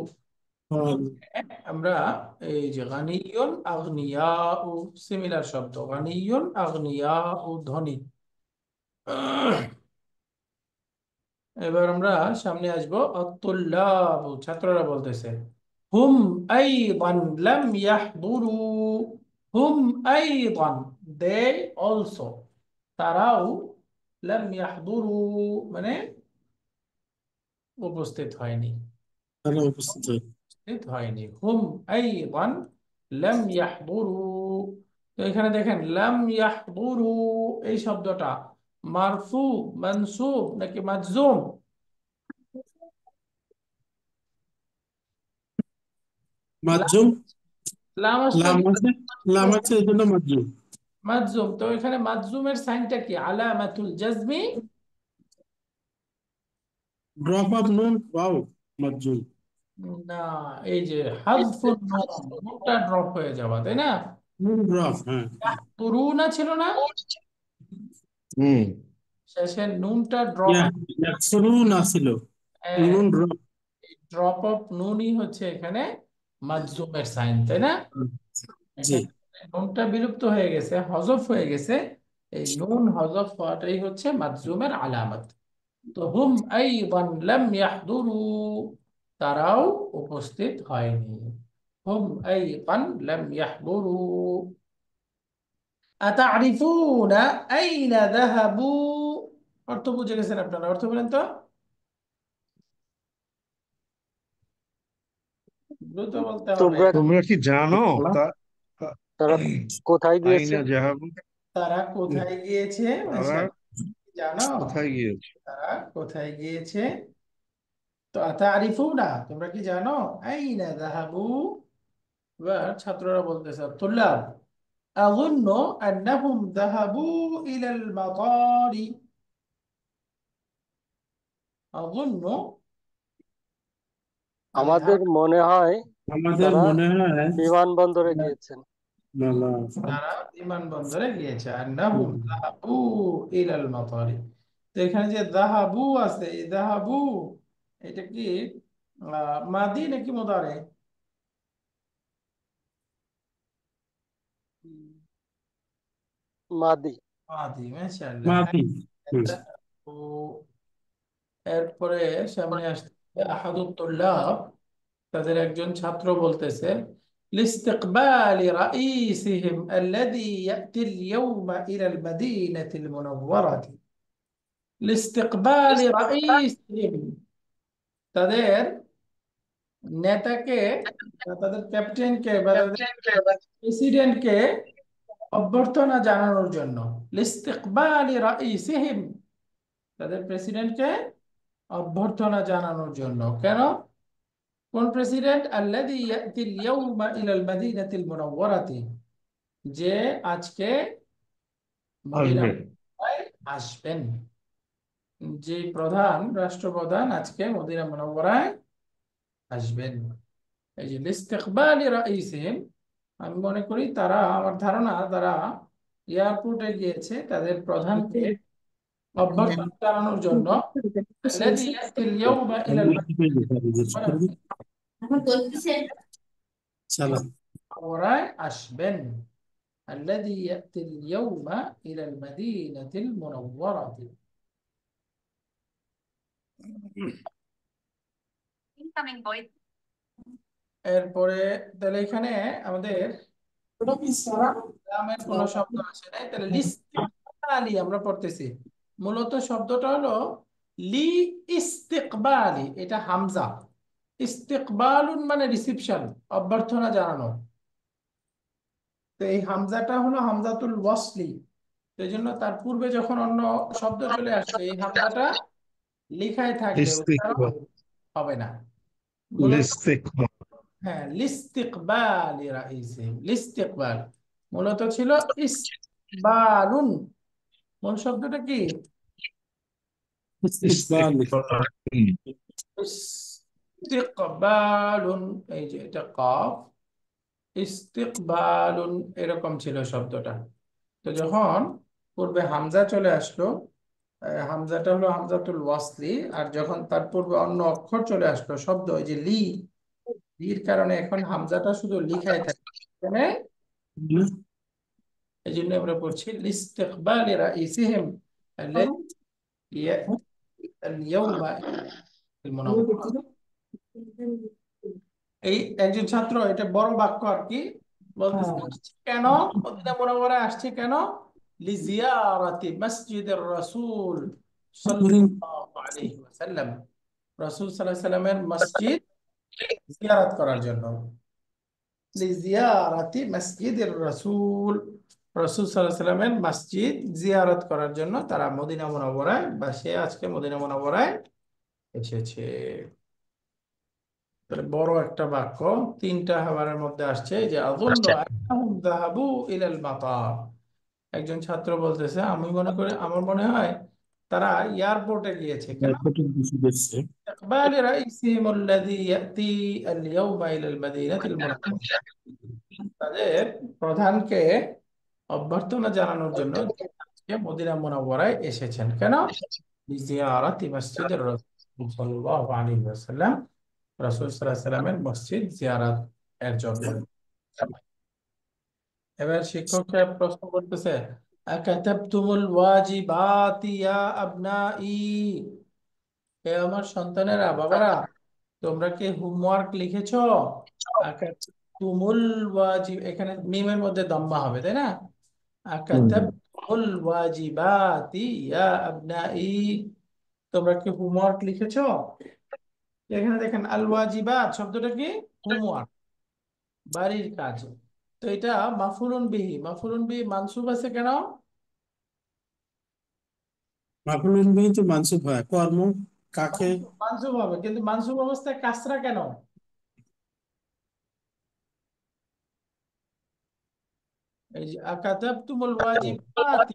[SPEAKER 1] আমরা এই যে গানিয়ুন আগনিয়াউ, সিমিলার শব্দ, গানিয়ুন আগনিয়াউ ধনী। এবার আমরা সামনে আসবো, আত-তুল্লাবু ছাত্ররা বলতেছে, হুম আইদান লাম ইয়াহদুরু, হুম আইদান দে অলসো, তারাও লাম ইয়াহদুরু মানে উপস্থিত হয়নি,
[SPEAKER 3] তারা উপস্থিত হয়।
[SPEAKER 1] উপস্থিত হয়নি। হুম আইদান লাম ইয়াহদুরু। তো এখানে দেখেন লাম ইয়াহদুরু, এই শব্দটা মারফু, মানসুব নাকি মাজজুম? লাম,
[SPEAKER 3] মাজুম।
[SPEAKER 1] লাম আসলে
[SPEAKER 3] লাম
[SPEAKER 1] কি
[SPEAKER 3] আছে। লাম আছে এই জন্য মাজুম।
[SPEAKER 1] মাজজুম। তো এখানে মাজজুমের সাইনটা কি? আলামাতুল জাজমি
[SPEAKER 3] ড্রপ অফ নুন ওয়াও মাজুম।
[SPEAKER 1] না, এই যে হাযফুন নুন, নুনটা ড্রপ হয়ে যাওয়া, তাই না?
[SPEAKER 3] নুন ড্রপ, হ্যাঁ।
[SPEAKER 1] তুরুনা ছিল না,
[SPEAKER 4] হুম
[SPEAKER 1] শেষে নুনটা ড্রপ।
[SPEAKER 3] ইয়া, ইয়াকসুরুন আসিল, নুন ড্রপ।
[SPEAKER 1] ড্রপ অফ নুনই হচ্ছে এখানে মাজজুমের সাইন, তাই না?
[SPEAKER 3] জি।
[SPEAKER 1] এখানে নুনটা বিলুপ্ত হয়ে গেছে, হযফ হয়ে গেছে। এই নুন হযফ হওয়াটাই হচ্ছে মাজজুমের আলামত। তো হুম আইদান লাম ইয়াহদুরু, তারাও উপস্থিত হয়নি। হুম আইদান লাম ইয়াহদুরু। আতারিফুনা আইনা যাহাবু, অর্থ বুঝে গেছেন আপনারা? অর্থ বলেন তো, দ্রুত বলতে হবে।
[SPEAKER 5] তোমরা
[SPEAKER 4] তোমরা কি জানো তা
[SPEAKER 5] তারা কোথায় গিয়েছে?
[SPEAKER 4] আইনা জাহাবু,
[SPEAKER 1] তারা কোথায় গিয়েছে?
[SPEAKER 4] তারা
[SPEAKER 1] মাশাআল্লাহ, জানো
[SPEAKER 4] কোথায় গিয়েছে?
[SPEAKER 1] তারা কোথায় গিয়েছে? তো আতারিফুনা, তোমরা কি জানো? আইনা যাহাবু। এবার ছাত্ররা বলতেছে, তুল্লাব আযুন্নু আন্নাহুম যাহাবু ইলাল মাতারি। আযুন্নু, আমি
[SPEAKER 5] আমাদের মনে হয়
[SPEAKER 3] আমাদের
[SPEAKER 5] তারা
[SPEAKER 3] মনে হয়
[SPEAKER 5] বিমানবন্দরে গিয়েছেন।
[SPEAKER 3] বাবা,
[SPEAKER 1] তারা বিমানবন্দরে গিয়েছে। আন্নাহুম যাহাবু ইলাল মাতারি। তো এখানে যে যাহাবু আছে, এই যাহাবু এটা কি মাদি নাকি মুদারে?
[SPEAKER 5] মাদি।
[SPEAKER 1] মাদি, মাশাআল্লাহ।
[SPEAKER 3] মাফি। হুম।
[SPEAKER 1] যাহাবু। এরপরে সামনে আসছে আহাদুত তুল্লাব, তাদের একজন ছাত্র বলতেছে, لاستقبال رئيسهم الذي يأتي اليوم إلى المدينة المنورة। لاستقبال رئيسهم، তাদের নেতাকে বা তাদের ক্যাপ্টেনকে বা তাদের প্রেসিডেন্টকে অভ্যর্থনা জানানোর জন্য। লিস্তিকবালি রাইসিহিম, তাদের প্রেসিডেন্টকে অভ্যর্থনা জানানোর জন্য। কেন? কোন প্রেসিডেন্ট? আল্লাযী ইয়াতিল ইয়াউমা ইলাল মাদিনাতিল মুনাওওয়ারাতি, যে আজকে মদিনা
[SPEAKER 4] আসবে।
[SPEAKER 1] মুনাওয়ারায় আসবেন। যে প্রধান, রাষ্ট্রপ্রধান আজকে মদিনা মুনাওয়ারায় আসবেন। এই যে লিস্তিকবালি রাইসিহিম, আমি মনে করি তারা, আমার ধারণা তারা এয়ারপোর্টে গিয়েছে তাদের প্রধানকে অভ্যর্থনা জানানোর জন্য। আল্লাযী ইয়াতিল ইয়াউমা ইলাল মাদিনাতিল
[SPEAKER 3] সালাম।
[SPEAKER 1] মুনাওওয়ারায় আসবেন। الذي يأتي اليوم إلى المدينة المنورة। এরপরে তাহলে এখানে আমাদের গ্রামের কোনো শব্দ আসে নাই, তাহলে লিস্তিকবালি আমরা পড়তেছি। মূলত শব্দটা হলো লি ইস্তিকবালি, এটা হামজা। ইস্তিকবালুন মানে রিসিপশন, অভ্যর্থনা জানানো। তো এই হামজাটা হলো হামজাতুল ওয়াসলি। তো এই জন্য তার পূর্বে যখন অন্য শব্দ চলে আসবে, এই হামজাটা লিখাই থাকবে, উচ্চারণ
[SPEAKER 4] ইস্তিকবাল,
[SPEAKER 1] হবে না। মূলত
[SPEAKER 4] লিস্তিকবাল,
[SPEAKER 1] হ্যাঁ, লিস্তিকবালি রাইসিহিম, লিস্তিকবাল মূলত ছিল ইসবালুন। মূল শব্দটা কি?
[SPEAKER 3] ইস্তিকবাল।
[SPEAKER 4] ইস্তিকবাল।
[SPEAKER 1] ইস্তিকবালুন, এই যে এটা কফ, ইস্তিকবালুন এরকম ছিল শব্দটা। তো যখন পূর্বে হামজা চলে আসলো, হামজাটা হলো হামজাতুল ওয়াসলি, আর যখন তার পূর্বে অন্য অক্ষর চলে আসলো শব্দ, ওই যে লি, লির কারণে এখন হামজাটা শুধু লিখাই থাকে এখানে। এই জন্য আমরা পড়ছি লিস্তিকবালি রাইসিহিম আল্লাযী ইয়াতি আল-ইয়াওমা আল-মুনাওওয়ারা। এই একজন ছাত্র, এটা বড় বাক্য আর কি, বলতেছে আসছে কেন, মদিনা মুনাওয়ারায় আসছে কেন? লিজিয়ারাতি মসজিদের রাসূল সাল্লাল্লাহু আলাইহি ওয়াসাল্লাম, রাসূল সাল্লাল্লাহু আলাইহি সাল্লামের মসজিদ জিয়ারত করার জন্য। লিজিয়ারাতি মসজিদের রাসূল, রাসূল সাল্লাল্লাহু আলাইহি সাল্লামের মসজিদ জিয়ারত করার জন্য তারা মদিনা মুনাওয়ারায়, বা সে আজকে মদিনা মুনাওয়ারায় এসেছে। তাহলে বড় একটা বাক্য, তিনটা হাওয়ারের মধ্যে আসছে। এই যে আযুন্নু আন্নাহুম যাহাবু ইলাল মাতার, একজন ছাত্র বলতেছে, আমি মনে করি, আমার মনে হয় তারা এয়ারপোর্টে গিয়েছে কেন?
[SPEAKER 3] এয়ারপোর্টের কিছু দেখছে।
[SPEAKER 1] ইকবাল রাইসিহিম আল্লাযী ইয়াতি আল-ইয়াওমা ইলাল মাদিনাতিল মুনাওওয়ারা, তাদের প্রধানকে অভ্যর্থনা জানানোর জন্য আজকে মদিনা মুনাওয়ারায় এসেছেন কেন? লিজিয়ারাতি মসজিদের রাসূল সাল্লাল্লাহু আলাইহি ওয়াসাল্লাম, রাসূল সাল্লাল্লাহু আলাইহি ওয়াসাল্লামের মসজিদ জিয়ারত এর জন্য। এবার শিক্ষক সাহেব প্রশ্ন করতেছে, আকাতাবতুমুল ওয়াজিবাতি ইয়া আবনাই, হে আমার সন্তানেরা, বাবারা, তোমরা কি হোমওয়ার্ক লিখেছো? আকাতাবতুমুল ওয়াজিব, এখানে মিমের মধ্যে দম্মা হবে, তাই না? আকাতাবতুমুল ওয়াজিবাতি ইয়া আবনাই, তোমরা কি হোমওয়ার্ক লিখেছো? এখানে দেখেন আল ওয়াজিবাত শব্দটা কি? হোমওয়ার্ক, বাড়ির কাজ। তো এটা মাফুলুন বিহি, মাফুলুন বিহি মানসুব আছে কেন?
[SPEAKER 3] মাফুলুন বিহি তো মানসুব হয়, কর্ম কাকে?
[SPEAKER 1] মানসুব হবে, কিন্তু মানসুব অবস্থায় কাসরা কেন? এই যে আকাতাবতুমুল ওয়াজিবাত,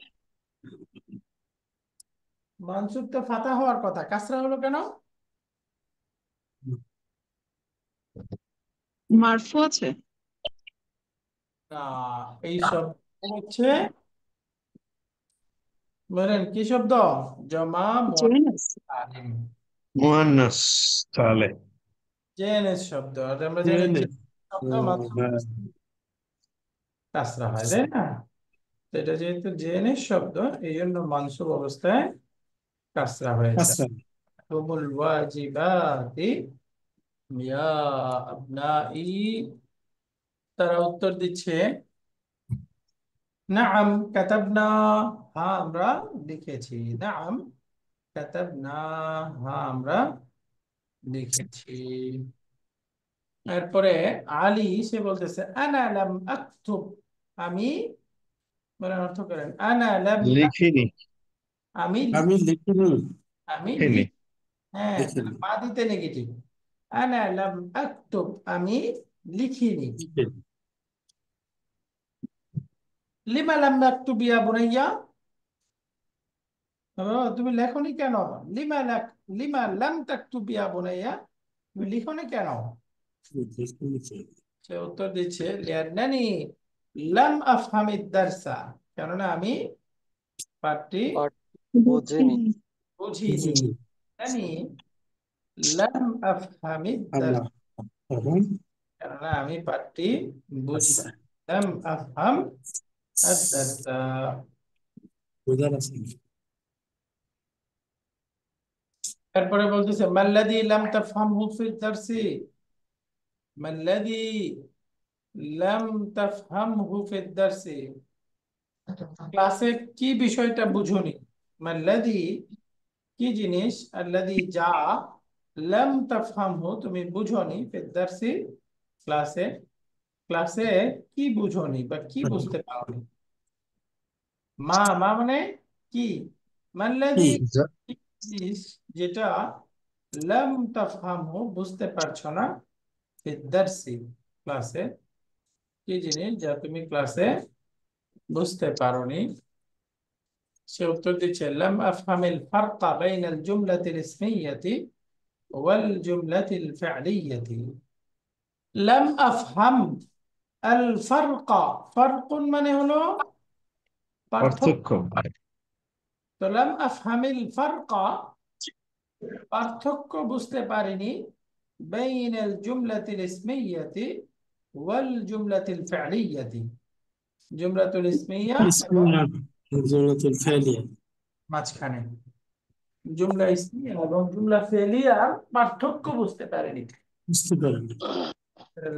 [SPEAKER 1] মানসুব তো ফাতা হওয়ার কথা, কাসরা হলো কেন?
[SPEAKER 2] মারফু আছে।
[SPEAKER 1] না, এই শব্দ হচ্ছে, বলেন কি শব্দ? জমা
[SPEAKER 2] জেনেস।
[SPEAKER 1] মুআন্নাস,
[SPEAKER 4] মুয়ান্নাস তাহলে
[SPEAKER 1] জেনেস শব্দ। আর আমরা জানি
[SPEAKER 3] জেনে।
[SPEAKER 1] যে শব্দ মানসুব কাসরা হয়, তাই না? তো এটা যেহেতু জেনেস শব্দ, এই জন্য মানসুব অবস্থায় কাসরা হয়েছে।
[SPEAKER 3] আচ্ছা,
[SPEAKER 1] তুমুল ওয়াজিবাতি ইয়া আবনাই, তারা উত্তর দিচ্ছে নাআম কাতাবনা, হ্যাঁ আমরা লিখেছি। নাআম কাতাবনা, হ্যাঁ আমরা লিখেছি। এরপরে আলী সে বলতেছে আনা লাম আকতুব, আমি, বলেন অর্থ করেন, আনা লাম
[SPEAKER 4] লিখিনি
[SPEAKER 1] আমি
[SPEAKER 3] আমি লিখিনি।
[SPEAKER 1] আমি
[SPEAKER 4] লিখিনি
[SPEAKER 1] হ্যাঁ,
[SPEAKER 3] লিখিনি।
[SPEAKER 1] মাদিতে নেগেটিভ। আনা লাম আকতুব, আমি লিখিনি।
[SPEAKER 3] লিখিনি।
[SPEAKER 1] লিমা লাম আকতুব ইয়া বুনাইয়া, তুমি লেখনি কেন? লিমা লাক, লিমা লাম তাকতুব ইয়া বুনাইয়া, তুমি লিখনি কেন?
[SPEAKER 3] লিখিনি।
[SPEAKER 1] সে উত্তর দিচ্ছে লিআন্নানি লাম আফহামিদ দারসা, কেননা আমি পাঠটি
[SPEAKER 5] পাঠ বুঝিনি।
[SPEAKER 1] বুঝিনি।
[SPEAKER 3] লিখিনি।
[SPEAKER 1] জানি লাম আফহামিদ
[SPEAKER 3] আল্লাহ।
[SPEAKER 1] দারসা,
[SPEAKER 3] তখন
[SPEAKER 1] কেননা আমি পাঠটি বুঝি
[SPEAKER 3] আচ্ছা,
[SPEAKER 1] না। লাম আফহাম আদ-দারসা।
[SPEAKER 3] বোঝার আছে।
[SPEAKER 1] এরপরে বলতেছে মাল্লাযী লাম তাফহামহু ফিদ দারসি, মাল্লাযী লাম তাফহামহু ফিদ দারসি, ক্লাসে কি বিষয়টা বুঝোনি? মাল্লাযী কি জিনিস, আল্লাযী যা, লাম তাফহামহু তুমি বুঝোনি, ফিদ দারসি ক্লাসে, ক্লাসে কি বুঝোনি বা কি বুঝতে পারোনি? মা, মা মানে কি?
[SPEAKER 3] কি?
[SPEAKER 1] মাল্লাযী জিনিস যেটা লাম তাফহামহু বুঝতে পারছো না, ফিদ দারসি ক্লাসে, কি জিনিস যা তুমি ক্লাসে বুঝতে পারোনি? সে উত্তর দিচ্ছে লাম আফহামিল ফারকা বাইনাল জুমলাতিল ইসমিয়্যাতি ওয়াল জুমলাতিল ফি'লিয়্যাতি। লাম আফহাম আল ফারকা, ফারকুন মানে হলো পার্থক্য।
[SPEAKER 4] পার্থক্য
[SPEAKER 1] তো লাম আফহামিল ফারকা, পার্থক্য বুঝতে পারিনি, বাইনাল জুমলাতিল ইসমিয়্যাতি ওয়াল জুমলাতিল ফি'লিয়্যাতি, জুমলাতুল ইসমিয়্যা এবং
[SPEAKER 3] ইসমুল জুমলাতুল ফাইলিয়া।
[SPEAKER 1] মাঝখানে জুমলা ইসমিয়া এবং জুমলা ফেলিয়ার পার্থক্য বুঝতে পারিনি।
[SPEAKER 3] বুঝতে পারেনি।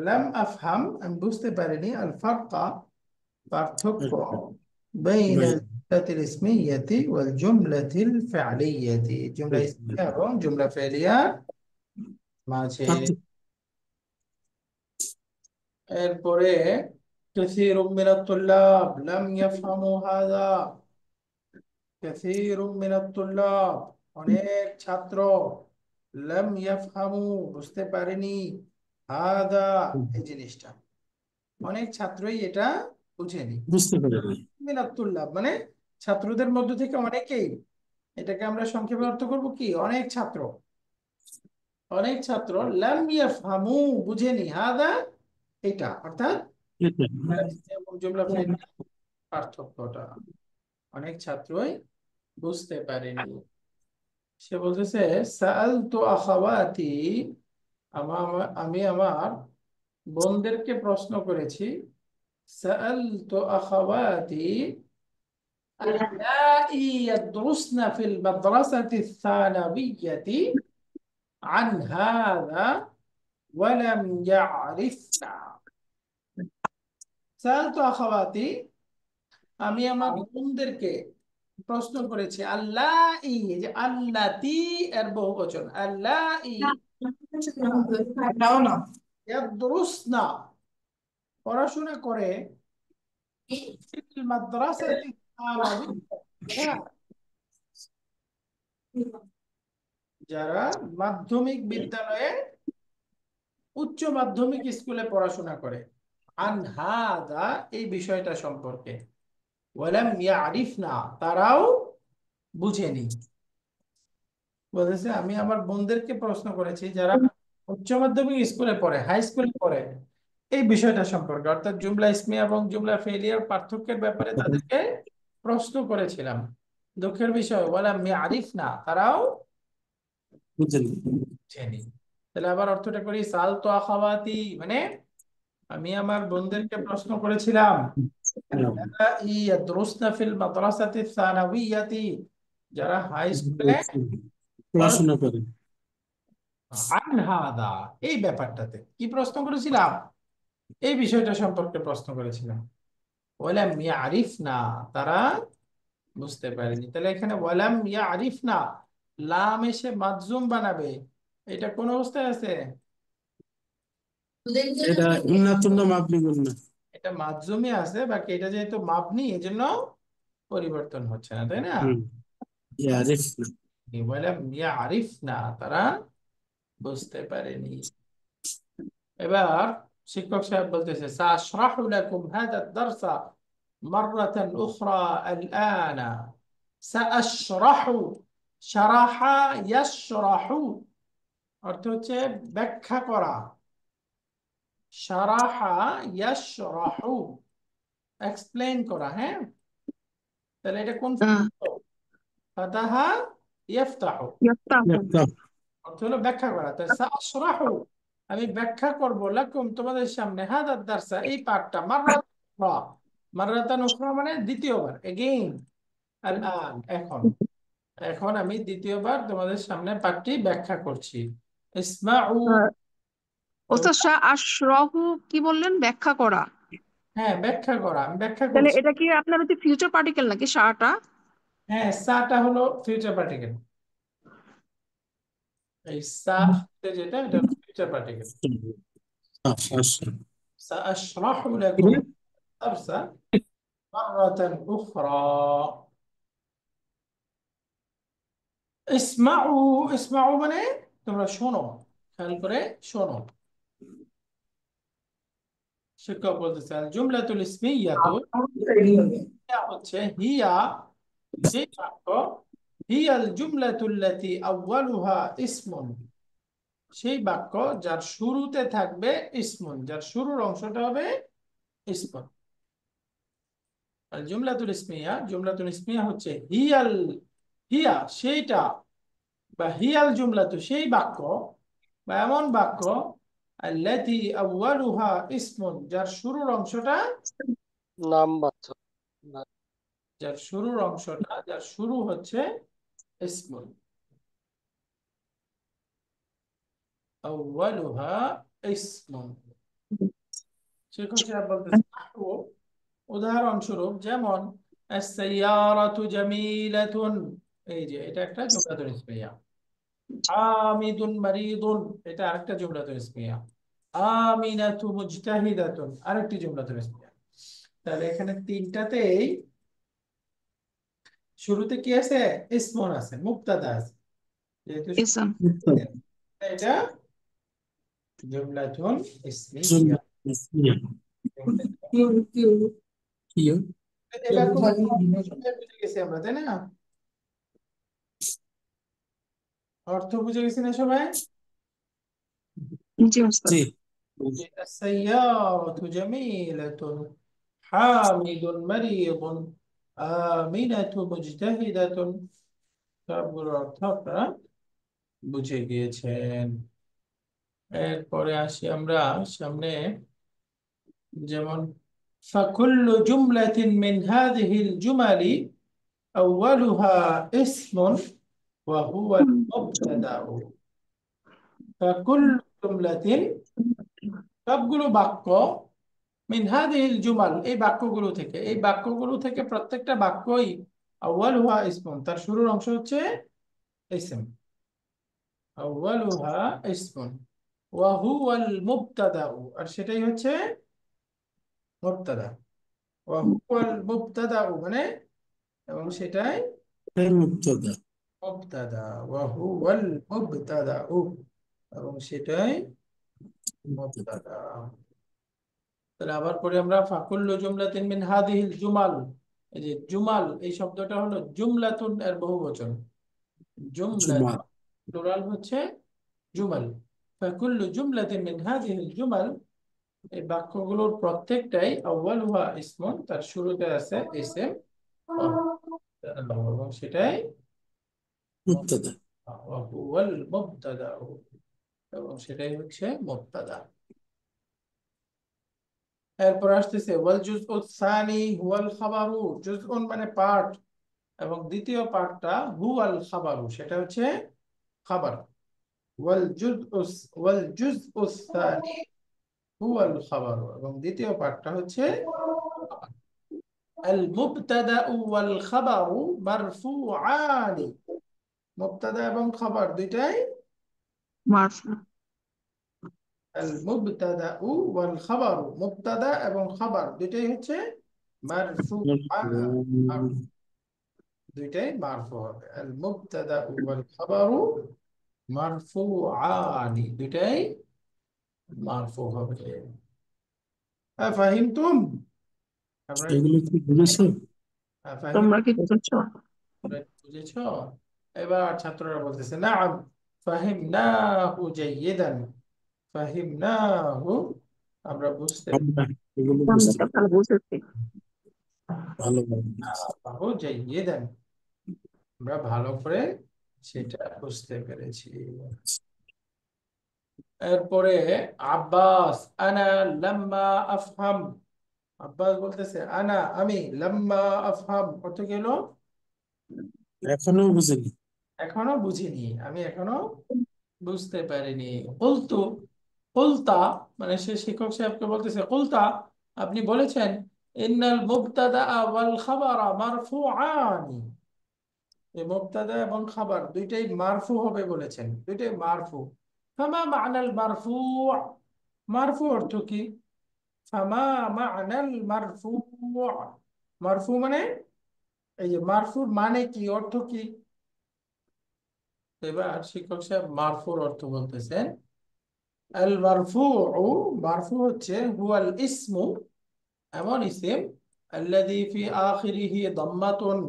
[SPEAKER 1] লাম আফহাম, আমি বুঝতে পারিনি, আল ফারকা পার্থক্য, বাইনাল জুমলাতিল ইসমিয়াতি ওয়াল জুমলাতিল ফি'লিয়াতি, জুমলা ইসমিয়া এবং জুমলা ফেলিয়ার মাঝে। এরপরে কাসীরুম মিনাত তুল্লাব লাম ইয়াফহামু হাযা, কাসীরুম মিনাত তুল্লাব অনেক ছাত্র, লাম ইয়াফহামু বুঝতে পারেনি, হাদা এই জিনিসটা, অনেক ছাত্রই এটা বুঝেনি।
[SPEAKER 3] বুঝতে পারেনি।
[SPEAKER 1] মিনাত তুল্লাব মানে ছাত্রদের মধ্য থেকে অনেকেই এটাকে আমরা সংক্ষেপে অর্থ করব কি, অনেক ছাত্র লাম ইয়াফহামু, বুঝেনি, হাদা, এটা অর্থাৎ
[SPEAKER 3] এটা
[SPEAKER 1] এবং জুমলা ফাইল পার্থক্যটা অনেক ছাত্রই বুঝতে পারেনি। সে বলতেছে সাআলতু আখাওয়াতি, আমি আমার বোনদেরকে প্রশ্ন করেছি। সাআলতু আখাওয়াতি اللائي يدرسن في المدرسة الثانوية عن هذا ولم يعرفنا। سألت أخواتي، আমি আমার বোনদেরকে প্রশ্ন করেছি। আল্লাহি, এই যে আল্লাতি এর বহুবচন, আল্লাহি ইয়াদরুসনা, পড়াশোনা করে, ফিল মাদ্রাসাতি সানাবিয়্যা, যারা মাধ্যমিক বিদ্যালয়ে, উচ্চ মাধ্যমিক স্কুলে পড়াশোনা করে, আন হাদা, এই বিষয়টা সম্পর্কে, ওয়ালাম ইয়ারিফনা, তারাও বুঝেনি। বলেছে আমি আমার বোনদেরকে প্রশ্ন করেছি যারা উচ্চ মাধ্যমিক স্কুলে পড়ে, হাই স্কুলে পড়ে, এই বিষয়টা সম্পর্কে, অর্থাৎ জুমলা ইসমিয়া এবং জুমলা ফেলিয়ার পার্থক্যের ব্যাপারে তাদেরকে প্রশ্ন করেছিলাম। দুঃখের বিষয় ওয়ালাম ইয়ারিফনা, তারাও
[SPEAKER 3] বুঝলি।
[SPEAKER 1] বুঝেনি। তাহলে আবার অর্থটা করি, সাল তো আখাওয়াতি, মানে আমি আমার বোনদেরকে প্রশ্ন করেছিলাম, ইয়াদরুসনা ফিল মাদ্রাসাতি সানাবিয়্যাতি, যারা হাই স্কুলে
[SPEAKER 3] পড়াশোনা করে।
[SPEAKER 1] আন হাদা, এই ব্যাপারটাতে কি প্রশ্ন করেছিলাম, এই বিষয়টা সম্পর্কে প্রশ্ন করেছিলাম। ওয়ালাম ইয়ারিফনা, তারা বুঝতে পারেনি। তাহলে এখানে ওয়ালাম ইয়ারিফনা, লাম এসে মাজজুম বানাবে, এটা কোন অবস্থায় আছে?
[SPEAKER 3] এটা উন্নাতুন্ন মাবনি গুন্না।
[SPEAKER 1] এটা মাজজুমই আছে, বাকি এটা যেহেতু মাবনি এজন্য পরিবর্তন হচ্ছে না, তাই না?
[SPEAKER 3] ইয়ারিফনা।
[SPEAKER 1] ওয়ালাম ইয়ারিফনা, তারা বুঝতে পারেনি। এবার শিক্ষক সাহেব বলতেছে সাশরাহু লাকুম হাদা আদ-দারসা মাররাতান উখরা আল-আনা। সাশরাহু, শারাহা ইয়াশরাহু, অর্থ হচ্ছে ব্যাখ্যা করা, শারাহা ইয়াশরাহু, এক্সপ্লেইন করা। হ্যাঁ, তাহলে এটা কোন ফাতাহা ইয়াফতাহু, অর্থ হলো ব্যাখ্যা করা। তাই সাশরাহু, আমি ব্যাখ্যা করব, লাকুম, তোমাদের সামনে, হাদা দারসা, এই পাঠটা, মাররাতান উখরা, মাররাতান উখরা মানে দ্বিতীয়বার, এগেইন, আল আন, এখন, এখন আমি দ্বিতীয়বার তোমাদের সামনে পাঠটি ব্যাখ্যা করছি। ইসমাউ,
[SPEAKER 2] ওস্তাদ শাহ আশরাহু কি বললেন, ব্যাখ্যা করা?
[SPEAKER 1] হ্যাঁ ব্যাখ্যা করা, আমি ব্যাখ্যা
[SPEAKER 2] তাহলে
[SPEAKER 1] করছি।
[SPEAKER 2] এটা কি আপনার হচ্ছে ফিউচার পার্টিকেল নাকি শাহটা?
[SPEAKER 1] হ্যাঁ, সাটা হলো ফিউচার পার্টিকেল, এই সা যেটা, এটা ফিউচার পার্টিকেল। সাআশরাহু লাকুম দারসা মাররাতান উখরা। ইসমাউ, ইসমাউ মানে তোমরা শোনো, খেয়াল করে শোনো। শিক্ষক বলতেছে আল জুমলাতুল ইসমিয়াতু, এটা হচ্ছে হিয়া, যে বাক্য, হিয়াল জুমলাতুল্লাতী আউয়ালুহা ইসমুন, সেই বাক্য যার শুরুতে থাকবে ইসমুন, যার শুরুর অংশটা হবে ইসমুন। আর জুমলাতুল ইসমিয়া হচ্ছে হিয়াল, হিয়া সেইটা, বা হিয়াল জুমলাতু সেই বাক্য, বা এমন বাক্য, আল্লাতী আউয়ালুহা ইসমুন, যার শুরুর অংশটা,
[SPEAKER 5] নামবাচক।
[SPEAKER 1] যার শুরু হচ্ছে ইসমুন, আউয়ালুহা ইসমুন। শিক্ষক সাহেব বলতেছে নাহু, উদাহরণস্বরূপ, যেমন আস-সাইয়ারাতু জামিলাতুন, এই যে এটা একটা জুমলাতুল ইসমিয়া। হামিদুন মারিদুন, এটা আরেকটা জুমলাতুল ইসমিয়া। আমিনাতু মুজতাহিদাতুন, আরেকটি জুমলাতুল ইসমিয়া। তাহলে এখানে তিনটাতেই শুরুতে কি আছে, ইসমুন আছে, মুবতাদা আছে, যেহেতু
[SPEAKER 2] ইসম।
[SPEAKER 1] এটা জুমলাতুল ইসমিয়া। এবার বুঝে গেছি আমরা, তাই না? অর্থ বুঝে গেছি না সবাই?
[SPEAKER 2] জি ওস্তাদ।
[SPEAKER 3] জি
[SPEAKER 1] السيارة جميلة، حامد مريض، آمنة مجتهدة। সবগুলো অর্থ আপনারা বুঝে গিয়েছেন। এরপরে আসি আমরা সামনে, যেমন فكل جملة من هذه الجمل أولها اسم وهو المبتدأ। فكل جملة সবগুলো বাক্য মিন হাদিহিল জুমাল এই বাক্যগুলো থেকে, এই বাক্যগুলো থেকে প্রত্যেকটা বাক্যই আউয়ালুহা ইসমুন, তার শুরুর অংশ হচ্ছে ইসম। আউয়ালুহা ইসমুন ওয়া হুয়াল মুবতাদাউ, আর সেটাই হচ্ছে মুবতাদা। ওয়া হুয়াল মুবতাদাউ মানে, এবং সেটাই
[SPEAKER 3] এর মুবতাদা।
[SPEAKER 1] মুবতাদা। ওয়া হুয়াল মুবতাদাউ, এবং সেটাই মুবতাদা। তাহলে আবার পরে আমরা ফাকুল্লু জুমলাতিন মিন হাদিহিল জুমাল। এই যে জুমাল এই শব্দটা হলো জুমলাতুন এর বহুবচন। জুমলা
[SPEAKER 3] জুমাত।
[SPEAKER 1] প্লুরাল হচ্ছে জুমাল। ফাকুল্লু জুমলাতিন মিন হাদিহিল জুমাল, এই বাক্যগুলোর প্রত্যেকটাই আউয়ালুহা ইসমুন, তার শুরুতে আছে ইসম এবং সেটাই
[SPEAKER 3] মুবতাদা।
[SPEAKER 1] হুয়াল মুবতাদা, এবং সেটাই হচ্ছে মুবতাদা। এরপর আসতেছে ওয়াল জুজউ সানি হুয়াল খাবারু। জুজউন মানে পার্ট, এবং দ্বিতীয় পার্টটা হুয়াল খাবারু, সেটা হচ্ছে খাবার। ওয়াল জুজউ সানি হুয়াল খাবারু, এবং দ্বিতীয় পার্টটা হচ্ছে খাবার। আল মুবতাদা ওয়াল খাবারু মারফুআনি। মুবতাদা এবং খাবার দুইটাই,
[SPEAKER 2] মারফু।
[SPEAKER 1] আল মুবতাদা ওয়াল খাবারু, মুবতাদা এবং খাবার দুইটাই হচ্ছে মারফুআন, দুইটাই মারফু হবে। আল মুবতাদা ওয়াল খাবারু মারফুআনি, দুইটাই মারফু হবে। ফাহিমতুম? আমরা
[SPEAKER 3] এগুলো কি বুঝেছো?
[SPEAKER 1] ফাহিম
[SPEAKER 2] তোমরা কি বুঝছো?
[SPEAKER 1] বুঝেছো? এবার ছাত্ররা বলতেছে নাআম ফাহিমনাহু জাইয়িদান। ফাহিমনাহু, আমরা বুঝতে
[SPEAKER 3] আমরা এগুলো
[SPEAKER 2] আমরা
[SPEAKER 3] বুঝতে
[SPEAKER 2] তো ভালো বুঝেছি।
[SPEAKER 3] ভালোভাবে বুঝেছি।
[SPEAKER 1] পারবো জাইয়িদান, আমরা ভালো করে সেটা বুঝতে পেরেছি। এরপরে আব্বাস আনা লাম্মা আফহাম। আব্বাস বলতেছে আনা আমি, লাম্মা আফহাম অর্থ কি হলো?
[SPEAKER 3] এখনো বুঝিনি।
[SPEAKER 1] এখনো বুঝিনি, আমি এখনো বুঝতে পারিনি। কুলতু, কুলতা মানে সে শিক্ষক সাহেবকে বলতেছে কুলতা, আপনি বলেছেন ইন্নাল মুবতাদা ওয়াল খাবারা মারফুআনি, এই মুবতাদা এবং খাবার দুইটাই মারফু হবে বলেছেন, দুইটাই মারফু। ফামা মা'নাল মারফু, মারফু অর্থ কি? ফামা মা'নাল মারফু, মারফু মানে, এই যে মারফুর মানে কি, অর্থ কি? এবার শিক্ষক সাহেব মারফুর অর্থ বলতেছেন। আল মারফু, মারফু হচ্ছে হুয়াল ইসমু, এমন ইসিম আল্লাযী ফি আখিরিহি দাম্মাতুন,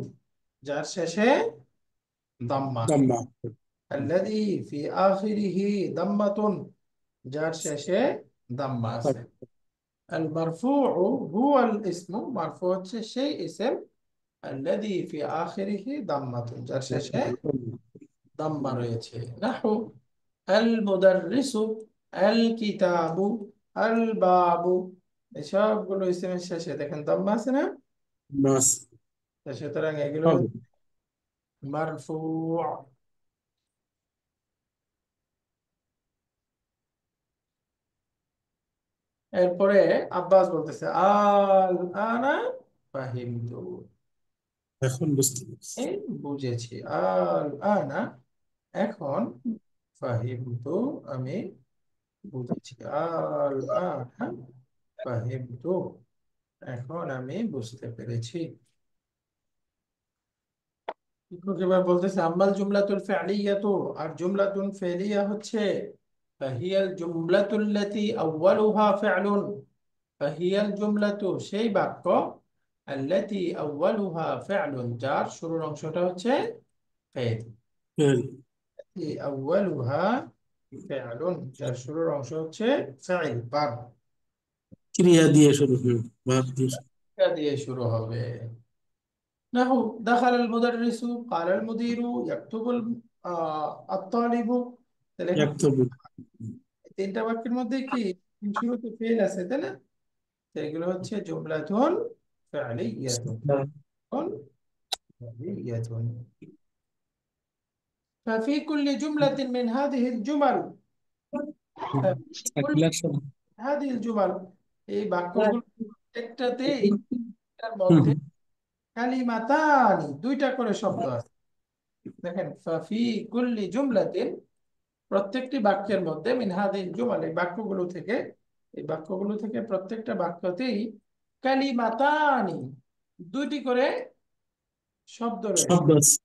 [SPEAKER 1] যার শেষে দাম্মা আছে।
[SPEAKER 3] লম্বা।
[SPEAKER 1] আল্লাযী ফি আখিরিহি দাম্মাতুন, যার শেষে দাম্মা আছে। আল মারফু হুয়াল ইসমু, মারফু হচ্ছে সেই ইসিম আল্লাযী ফি আখিরিহি দাম্মাতুন, যার শেষে দাম্মা রয়েছে। নাহু আল মুদাররিসু, আল কিতাবু, আল বাবু, এসবগুলো ইসিমের শেষে দেখেন দাম্মা আছে না?
[SPEAKER 3] মাস
[SPEAKER 1] তো সুতরাং এগুলো
[SPEAKER 3] হবে।
[SPEAKER 1] মারফু। এরপরে আব্বাস বলতেছে আল আনা ফাহিমতু,
[SPEAKER 3] এখন বুঝতে পারছি।
[SPEAKER 1] এই বুঝেছি। আল আনা, এখন, ফাহিমতু আমি বুঝেছি। আল আনা ফাহিমতু, এখন আমি বুঝতে পেরেছি। শিক্ষক এবার বলতেছে আম্মাল জুমলাতুল ফি'লিয়াতু, আর জুমলাতুন ফি'লিয়া হচ্ছে ফাহিয়াল জুমলাতুল্লাতী আউয়ালুহা ফি'লুন। ফাহিয়াল জুমলাতু সেই বাক্য, আল্লাতী আউয়ালুহা ফি'লুন যার শুরুর অংশটা হচ্ছে ফেল।
[SPEAKER 3] ফেল।
[SPEAKER 1] আউয়ালুহা ফি'লুন, যার শুরুর অংশ হচ্ছে ফাইল, ভার্ব,
[SPEAKER 3] ক্রিয়া দিয়ে শুরু, ভাব দিয়ে শুরু।
[SPEAKER 1] এটা দিয়ে শুরু হবে। নাহু দাখাল আল মুদাররিসু ক্বালা আল মুদিরু ইয়াকতুবু আত-তালিবু। তাহলে এখানে
[SPEAKER 3] ইয়াকতুবু।
[SPEAKER 1] তিনটা বাক্যের মধ্যে কি শুরুতে ফেল আছে, তাই না? তো এগুলো হচ্ছে জুমলাতুন ফি'লিয়াতুন, فعلية. ففي كل جملة من هذه الجمل ففي كل
[SPEAKER 3] সাকিলার সাথে।
[SPEAKER 1] هذه الجمل এই বাক্যগুলো প্রত্যেকটাতেই এটার
[SPEAKER 3] হুম
[SPEAKER 1] মধ্যে
[SPEAKER 3] হুম।
[SPEAKER 1] কালিমাতানি, দুইটা করে শব্দ আছে। দেখেন ফাফি কুল্লি জুমলাতিন, প্রত্যেকটি বাক্যের মধ্যে মিন হাদিল জুমাল, এই বাক্যগুলো থেকে প্রত্যেকটা বাক্যতেই কালিমাতানি, দুইটি করে শব্দ রয়েছে,
[SPEAKER 3] শব্দ আছে,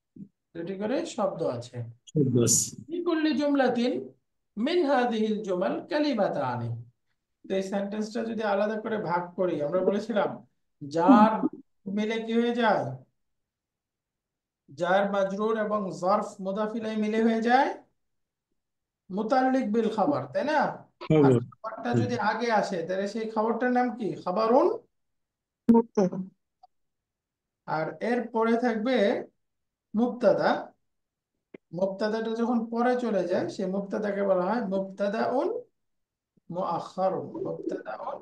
[SPEAKER 1] দুইটি করে শব্দ আছে।
[SPEAKER 3] শব্দ আছে।
[SPEAKER 1] ফি কুল্লি জুমলাতিন মিন হাদিহিল জুমাল কালিমাতানি। তো এই সেন্টেন্সটা যদি আলাদা করে ভাগ করি, আমরা বলেছিলাম যার মিলে কি হয়ে যায়, জার মাজরুর এবং জরফ মুদাফ ইলাইহি মিলে হয়ে যায় মুতাল্লিক বিল খাবার, তাই না? আর
[SPEAKER 3] খবর।
[SPEAKER 1] খাবারটা
[SPEAKER 3] হুম।
[SPEAKER 1] যদি আগে আসে তাহলে সেই খাবারটার নাম কি, খাবারুন।
[SPEAKER 2] মুক্তাদা।
[SPEAKER 1] আর এর পরে থাকবে মুবতাদা। মুবতাদাটা যখন পরে চলে যায় সেই মুবতাদাকে বলা হয় মুবতাদাউন মুআখারুন, মুবতাদাউন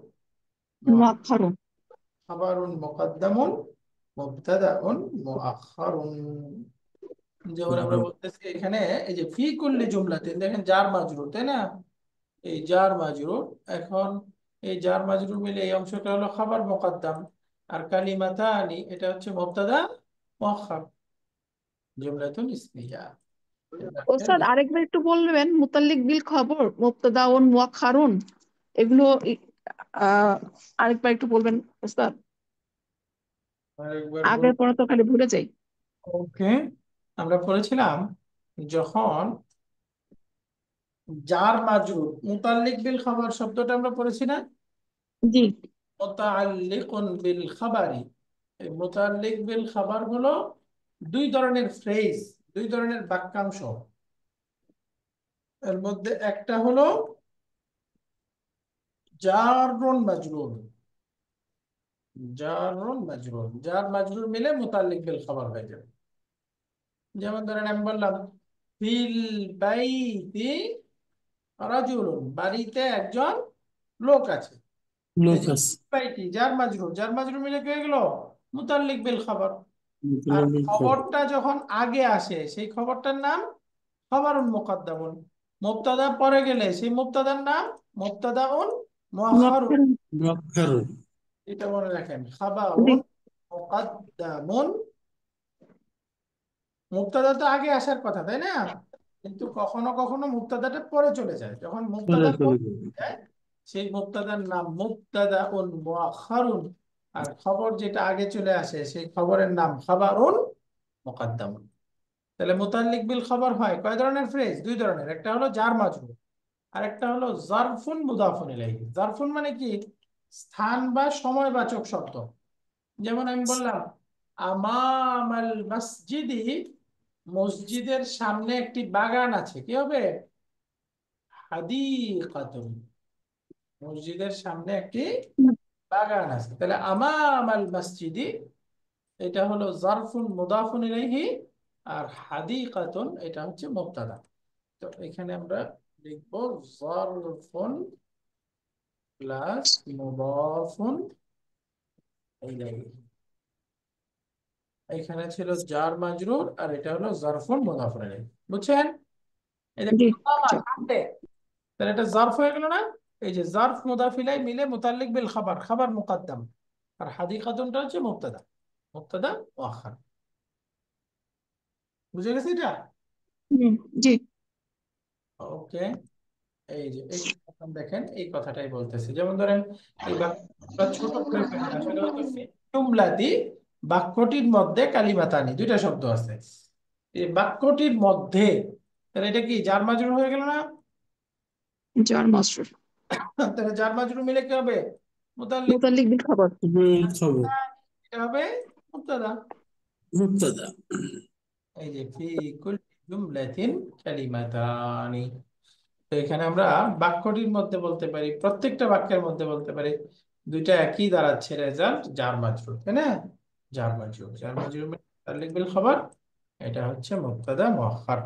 [SPEAKER 1] মুআখারুন,
[SPEAKER 2] মুআখারুন।
[SPEAKER 1] খাবারুন মুকদ্দামুন, মুবতাদাউন মুআখারুন। যেমন আমরা বলতেছি এখানে, এই যে ফি কুল্লি জুমলাতিন, দেখেন জার মাজরুর, তাই না? এই জার মাজরুর, এখন এই জার মাজরুর মিলে এই অংশটা হলো খাবার মুকদ্দাম, আর কালিমাতানি এটা হচ্ছে মুবতাদা মুআখার, জুমলাতুন ইসমিয়া।
[SPEAKER 2] ওস্তাদ আরেকবার একটু বলবেন, মুতাল্লিক বিল খবর, মুবতাদাউন মুআখারুন, এগুলো আহ আরেকবার একটু বলবেন ওস্তাদ,
[SPEAKER 1] আরেকবার বল।
[SPEAKER 2] আগের পরে তো খালি ভুলে যাই।
[SPEAKER 1] ওকে, আমরা পড়েছিলাম যখন জার মাজরুর মুতাল্লিক বিল খাবার শব্দটা আমরা পড়েছি না,
[SPEAKER 2] জি।
[SPEAKER 1] মুতাআল্লিকুন বিল খাবারি। এই মুতাআল্লিক বিল খাবার হলো দুই ধরনের ফ্রেজ, দুই ধরনের বাক্যাংশ। এর মধ্যে একটা হলো জারুন মাজরুর, জারুন মাজরুর, জার মাজরুর মিলে মুতাল্লিক বিল খাবার হয়ে যাবে। যেমন ধরেন আমি বললাম ফিল বাইতি রাজুলুন, বাড়িতে একজন লোক আছে। এই
[SPEAKER 3] লোক
[SPEAKER 1] যে
[SPEAKER 3] আছে।
[SPEAKER 1] বাইতি জার মাজরুর, জার মাজরুর মিলে কি হয়ে গেল, মুতাল্লিক বিল খাবার। আর
[SPEAKER 3] মুতাল্লিক খবর।
[SPEAKER 1] খবরটা যখন আগে আসে সেই খবরটার নাম খবরুন মুকদ্দামুন। মুবতাদা পরে গেলে সেই মুবতাদার নাম মুবতাদাউন মুআখারুন।
[SPEAKER 2] মুআখারুন।
[SPEAKER 3] মুআখারুন।
[SPEAKER 1] এটা মনে রাখেন,
[SPEAKER 2] জি।
[SPEAKER 1] খাবারুন মুকদ্দামুন। মুবতাদা তো আগে আসার কথা, তাই না? কিন্তু কখনো কখনো মুবতাদাটা পরে চলে যায়, যখন
[SPEAKER 3] পরে
[SPEAKER 1] মুবতাদা
[SPEAKER 3] চলে
[SPEAKER 1] পরে
[SPEAKER 3] যাবে।
[SPEAKER 1] যায় সেই মুবতাদার নাম মুবতাদাউন মুআখারুন। আর খবর যেটা আগে চলে আসে সেই খবরের নাম খাবারুন মুকদ্দামুন। তাহলে মুতাল্লিক বিল খবর হয় কয় ধরনের ফ্রেজ, দুই ধরনের, একটা হলো জার মাজরুর আর একটা হলো জারফুন মুদাফুন ইলাইহি। জারফুন মানে কি, স্থান বা সময়বাচক শব্দ। যেমন আমি বললাম আমামাল মসজিদি, মসজিদের সামনে একটি বাগান আছে, কি হবে, হাদিকাতুন, মসজিদের সামনে একটি বাগান আছে। তাহলে আমামাল মসজিদি এটা হলো জারফুন মুদাফুন ইলাইহি, আর হাদিকাতুন এটা হচ্ছে মুবতাদা। তো এখানে আমরা লিখব জারফুন প্লাস মুদাফুন ইলাইহি। এখানে ছিল জার মাজরুর আর এটা হলো জারফুন মুদাফুন ইলাইহি, বুঝছেন? এই যে
[SPEAKER 2] জি।
[SPEAKER 1] কামা কাটে, তাহলে এটা জারফ হয়ে গেল না? এই যে জারফ মুদাফ ইলাইহি মিলে মুতাল্লিক বিল খাবার, খাবার মুকদ্দাম, আর হাদিকাতুনটা হচ্ছে মুবতাদা, মুবতাদা মুআখার। বুঝে গেছে এটা?
[SPEAKER 2] হুম, জি।
[SPEAKER 1] ওকে, এই যে এই এখন দেখেন এই কথাটাই বলতেছে। যেমন ধরেন এই বাক্যটা ছোট করে ফেলি, আসলে হয়তো ফি জুমলাতি, বাক্যটির মধ্যে কালিমাতানি, দুইটা শব্দ আছে এই বাক্যটির মধ্যে, তাহলে এটা কি জার মাজরুর হয়ে গেল না?
[SPEAKER 2] জার মাজরুর।
[SPEAKER 1] তাহলে জার মাজরুর মিলে কি হবে, মুতাল্লিক,
[SPEAKER 2] মুতাল্লিক বিল খবর।
[SPEAKER 3] খবর।
[SPEAKER 1] এটা হবে মুবতাদা।
[SPEAKER 3] মুবতাদা।
[SPEAKER 1] এই যে ফি কুল্লি জুমলাতিন কালিমাতানি। তো এখানে আমরা বাক্যটির মধ্যে বলতে পারি, প্রত্যেকটা বাক্যের মধ্যে বলতে পারি, দুইটা একই দাঁড়াচ্ছে, রেজাল্ট জার মাজরুর, তাই না? জার মাজরুর, জার মাজরুর মুতাআল্লিক বিল খবর, এটা হচ্ছে মুবতাদা মুআখখার।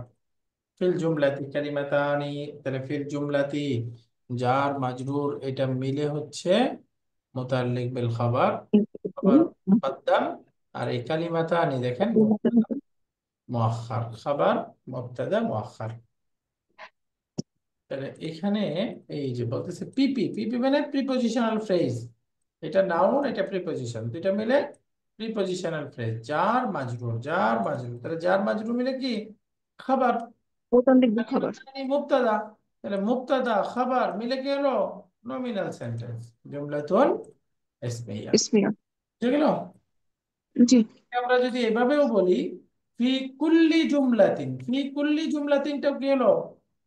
[SPEAKER 1] ফিল জুমলাতি কালিমাতানি, তাহলে ফিল জুমলাতি জার মাজরুর এটা মিলে হচ্ছে মুতাআল্লিক বিল খবর, খবর মুকদ্দাম। আর এই কালিমাতানি দেখেন মুবতাদা মুআখখার, খবর মুবতাদা মুআখখার। তাহলে এখানে এই যে বলতেছে পিপি, পিপি মানে প্রিপজিশনাল ফ্রেজ, এটা নাউন এটা প্রিপজিশন, দুইটা মিলে প্রিপজিশনাল ফ্রেজ, জার মাজরুর, জার মাজরুর, তাহলে জার মাজরুর মিলে কি খাবার,
[SPEAKER 2] মুতাল্লিক বিল খবর।
[SPEAKER 1] মুবতাদা, তাহলে মুবতাদা খাবার মিলে কি হলো নমিনাল সেন্টেন্স, জুমলাতুন ইসমিয়া।
[SPEAKER 2] ইসমিয়া।
[SPEAKER 1] ঠিক গেল?
[SPEAKER 2] জি।
[SPEAKER 1] আমরা যদি এভাবেও বলি ফি কুল্লি জুমলাতিন, ফি কুল্লি জুমলাতিনটা কি হলো,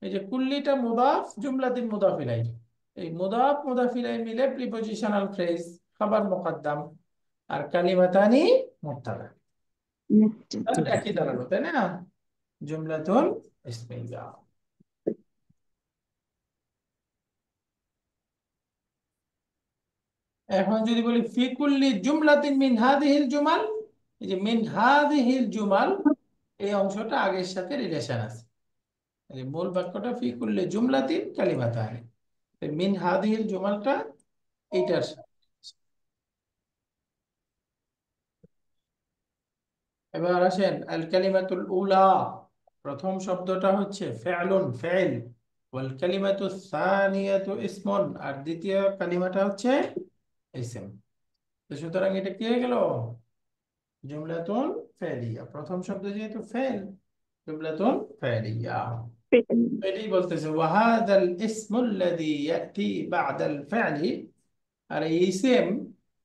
[SPEAKER 1] এই যে কুল্লিটা মুদাফ, জুমলাতিন মুদাফ ইলাইহি, এই মুদাফ মুদাফ ইলাইহি মিলে প্রিপজিশনাল ফ্রেজ, খাবার মুকদ্দাম, আর কালিমাতানি মুবতাদা, তাহলে একই দাঁড়ালো, তাই না? জুমলাতুন ইসমিয়া। এখন যদি বলি ফি কুল্লি জুমলাতিন মিন হাদিহিল জুমাল, এই যে মিন হাদিহিল জুমাল, এই অংশটা আগের সাথে রিলেশন আছে, এই মূল বাক্যটা ফি কুল্লি জুমলাতিন কালিমাতানি, মিন হাদিহিল জুমালটা এইটার সাথে। এবার আসেন আল কালিমাতুল উলা, প্রথম শব্দটা হচ্ছে ফি'লুন, ফি'ল, ওয়াল কালিমাতুস সানিয়াতু ইসমুন, আর দ্বিতীয় কালিমাটা হচ্ছে ইসম। তো সুতরাং এটা কি হয়ে গেল, জুমলাতুন ফেলিয়া, প্রথম শব্দ যেহেতু ফেল, জুমলাতুন ফেলিয়া। এটাই বলতেছে ওয়াহাদাল ইসমুল্লাযী ইয়াতি বা'দাল ফি'লি, আর এই ইসম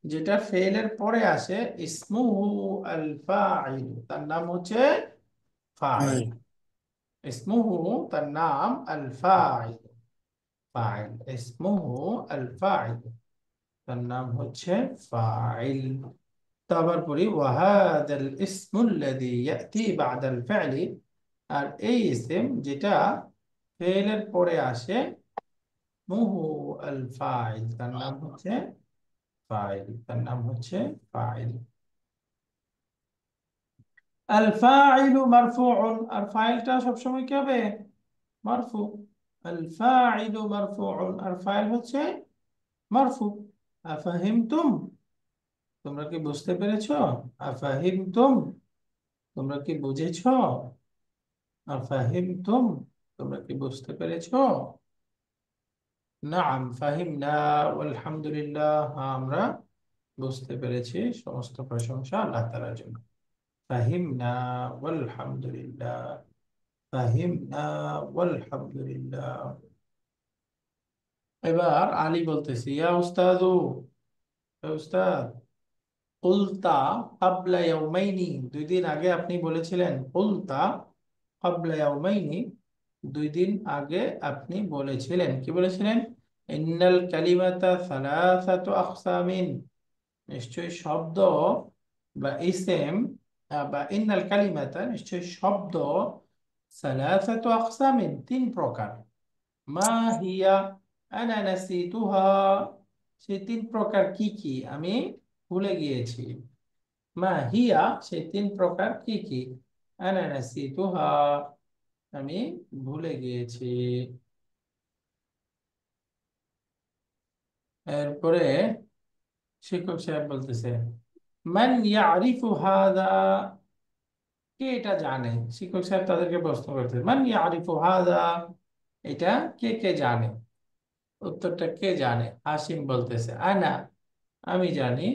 [SPEAKER 1] যেটা ফেলের পরে আসে, ইসমুহু আল ফাইল, তার নাম হচ্ছে ফাইল, ইসমুহু তার নাম, আল ফাইল, ফাইল ইসমুহু আল ফাইল, তার নাম হচ্ছে ফাইল। তো আবার পড়ি ওয়াহাদাল ইসমুল্লাযী ইয়াতি বা'দাল ফি'লি, আর এই ইসম যেটা ফেলের পরে আসে, মুহু আল ফাইল, তার নাম হচ্ছে ফাইল, তার নাম হচ্ছে ফাইল। আল ফাইলু মারফুউন, আর ফাইলটা সবসময় কি হবে, মারফু, আল ফাইলু মারফুউন, আর ফাইল হচ্ছে মারফু। আফাহিমতুম, তোমরা কি বুঝতে পেরেছো, আফাহিমতুম, তোমরা কি বুঝেছো, আফাহিমতুম, তোমরা কি বুঝতে পেরেছো, নাআম ফাহিমনা আলহামদুলিল্লাহ, হ্যাঁ আমরা বুঝতে পেরেছি, সমস্ত প্রশংসা আল্লাহ তাআলার জন্য। ফাহিমনা আলহামদুলিল্লাহ, ফাহিমনা আলহামদুলিল্লাহ। এবার আলী বলতেছি ইয়া উস্তাদু, হে উস্তাদ, কুলতা ক্বাবলা ইয়াওমাইনি, 2 দিন আগে আপনি বলেছিলেন, কুলতা ক্বাবলা ইয়াওমাইনি, 2 দিন আগে আপনি বলেছিলেন, কি বলেছিলেন, ইন্নাল কালিমাতা সালাসাতু আকসামিন, নিশ্চয় শব্দ বা ইসেম, বা ইন্নাল কালিমাতা নিশ্চয় শব্দ, সালাসাতু আকসামিন 3 প্রকার, মা হিয়া আনা নাসিতুহা, সেই 3 প্রকার কি কি আমি ভুলে গিয়েছি, মা হিয়া সেই 3 প্রকার কি কি, আনা নাসিতুহা আমি ভুলে গিয়েছি। এরপরে শিক্ষক সাহেব বলতেছে মান ইয়ারিফু হাদা, কে এটা জানে, শিক্ষক সাহেব তাদেরকে প্রশ্ন করতে, মান ইয়ারিফু হাদা, এটা কে কে জানে, উত্তরটা কে জানে, হাসিম বলতেছে আনা, আমি জানি,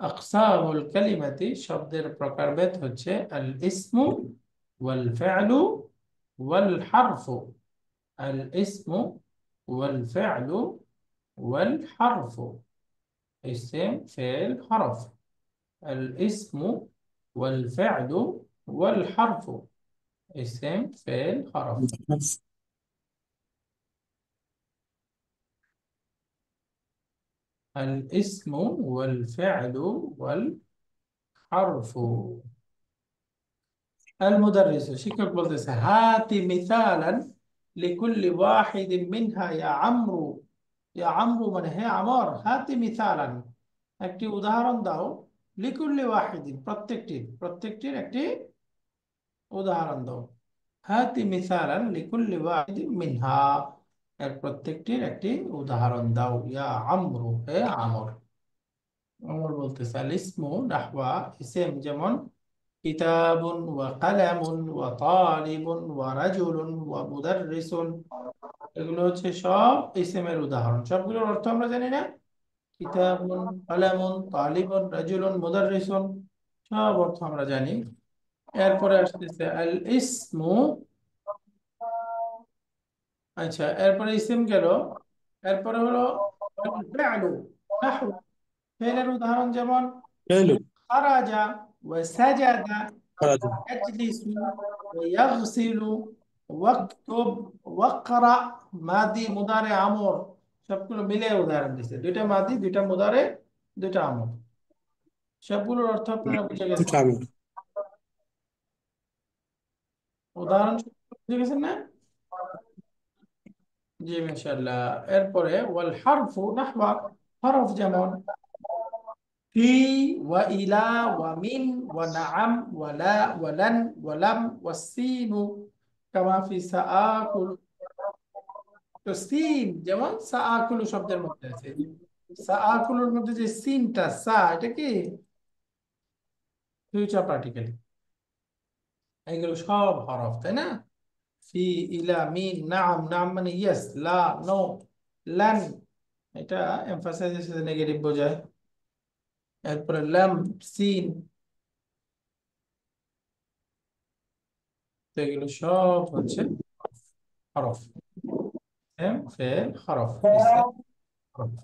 [SPEAKER 1] আকসামুল কালিমাতি, শব্দের প্রকারভেদ হচ্ছে আল ইসমু ওয়াল ফি'লু ওয়াল হারফু, আল ইসমু ওয়াল ফি'লু ওয়াল হারফু, ইসম ফেল হরফ, আল ইসমু ওয়াল ফি'লু ওয়াল হারফু, ইসম ফেল হরফ। الاسم والفعل والحرف। আল মুদাররিস, শিক্ষক বলতেছে হাতি মিসালান লিকুল্লি ওয়াহিদিন মিনহা ইয়া আমরু, ইয়া আমরু মানে হে আমর, হাতি মিসালান একটি উদাহরণ দাও, লিকুল্লি ওয়াহিদিন প্রত্যেকটির একটি উদাহরণ দাও। হাতি মিসালান লিকুল্লি ওয়াহিদিন মিনহা, এর প্রত্যেকটির একটি উদাহরণ দাও। ইয়া আমরু হে আমর। আমর বলতেছে আল ইসমু নাহওয়া, ইসেম যেমন কিতাবুন ওয়া কালামুন ওয়া তালিবুন ওয়া রাজুলুন ওয়া মুদাররিসুন, এগুলো হচ্ছে সব ইসেমের উদাহরণ। সবগুলোর অর্থ আমরা জানি না? কিতাবুন, কালামুন, তালিবুন, রাজুলুন, মুদাররিসুন, সব অর্থ আমরা জানি। এরপরে আসতেছে আল ইসমু, আচ্ছা এরপরে ইসিম গেল, এরপরে হলো আল ফি'লু নাহু, ফেলের উদাহরণ যেমন
[SPEAKER 3] حلو.
[SPEAKER 1] খারাজা ওয়া সাজাদা
[SPEAKER 3] خرج.
[SPEAKER 1] يجلس ويغسل واكتب واقرأ। মাদি মুদারে আমর সবগুলো মিলে উদাহরণ দিচ্ছে, দুইটা মাদি দুইটা মুদারে দুইটা আমর, সবগুলোর অর্থ আপনারা বুঝে গেছেন।
[SPEAKER 3] تعمل.
[SPEAKER 1] উদাহরণ বুঝে গেছেন না? জি মাশাআল্লাহ। এরপরে ওয়াল হারফু নাহওয়া, হরফ যেমন ফি ওয়া ইলা ওয়া মিন ওয়া নাআম ওয়া লা ওয়া লান ওয়া লাম ওয়া সিনু কামা ফি সাআকুল। তো সিন যেমন সাআকুলু শব্দের মধ্যে আছে, সাআকুলুর মধ্যে যে সিনটা সা, এটা কি ফিউচার পার্টিকেল, এগুলো সব হরফ, তাই না? ফি, ইলা, মিন, নাম, নাম মানে ইয়েস, লা নো, লান এটা এমফাসাইজের সাথে নেগেটিভ বোঝায়। এরপরে লাম, সিন, তো এগুলো সব হচ্ছে হরফ। এম ফেল হরফ, ইসেম হরফ।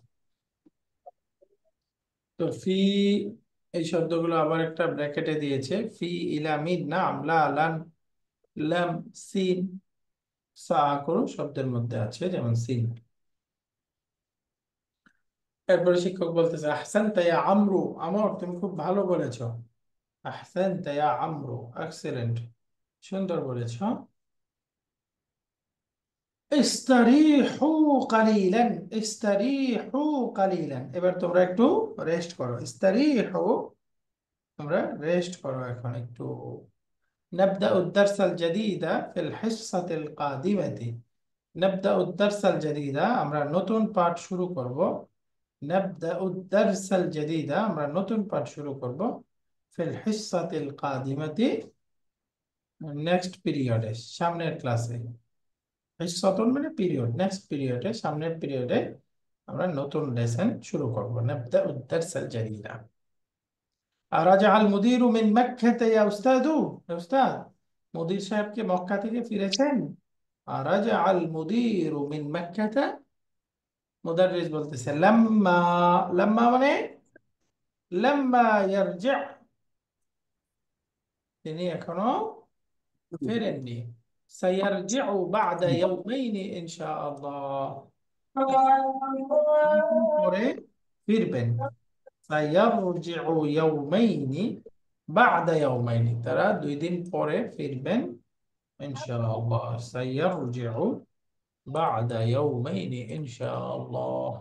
[SPEAKER 1] তো ফি, এই শব্দগুলো আবার একটা ব্র্যাকেটে দিয়েছে, ফি, ইলা, মিন, নাম, লা, লান, লাম, সিন, সাআকুল শব্দের মধ্যে আছে যেমন সিন। এরপরে শিক্ষক বলতেছে আহসানতা ইয়া আমরু, আমর তুমি খুব ভালো বলেছো। আহসানতা ইয়া আমরু, এক্সেলেন্ট, সুন্দর বলেছো। ইস্তারিহু কালিলান, ইস্তারিহু কালিলান, এবার তোমরা একটু রেস্ট করো। ইস্তারিহু, তোমরা রেস্ট করো এখন একটু। نبدأ الدرس الجديد في الحصة القادمة। نبدأ الدرس الجديد আমরা নতুন পাঠ শুরু করব। نبدأ الدرس الجديد আমরা নতুন পাঠ শুরু করব في الحصة القادمة নেক্সট পিরিয়ডে, সামনের ক্লাসে। হিসসাতুন মানে পিরিয়ড, নেক্সট পিরিয়ডে, সামনের পিরিয়ডে আমরা নতুন লেসন শুরু করব। نبدأ الدرس الجديد। রাজা আল মুদিরু মিন মক্কাতে ইয়া উস্তাদু, হে উস্তাদ মুদির সাহেব কি মক্কা থেকে ফিরেছেন? রাজা আল মুদিরু মিন মক্কাতে, মুদাররিস বলতেছে লাম্মা, লাম্মা মানে লাম্মা ইয়ারজি, তিনি এখনো ফেরেননি। সায়ারজিউ বা'দা ইয়াওমাইনি ইনশাআল্লাহ, দুই দিন পরে ফিরবেন। সায়ারজিউ ইয়াওমাইনি বা'দা ইয়াওমাইনি, তারা দুই দিন পরে ফিরবেন ইনশাআল্লাহ। সায়ারজিউ বা'দা ইয়াওমাইনি ইনশাআল্লাহ।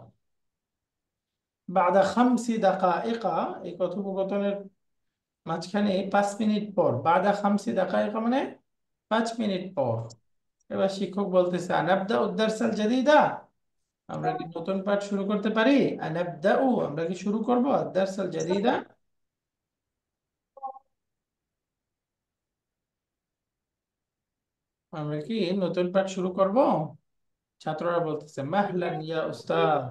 [SPEAKER 1] বা'দা খামসি দাকাইকা, এই কথোপকথনের মাঝখানে 5 মিনিট পর, বা'দা খামসি দাকাইকা মানে 5 মিনিট পর। এবার শিক্ষক বলতেছে আনাবদা উদ্দারসাল জাদিদা, আমরা কি নতুন পাঠ শুরু করতে পারি? আনাবদাউ, আমরা কি শুরু করব আদ্দারসাল জাদিদা, আমরা কি নতুন পাঠ শুরু করব? ছাত্ররা বলতেছে মাহলান ইয়া উস্তাদ,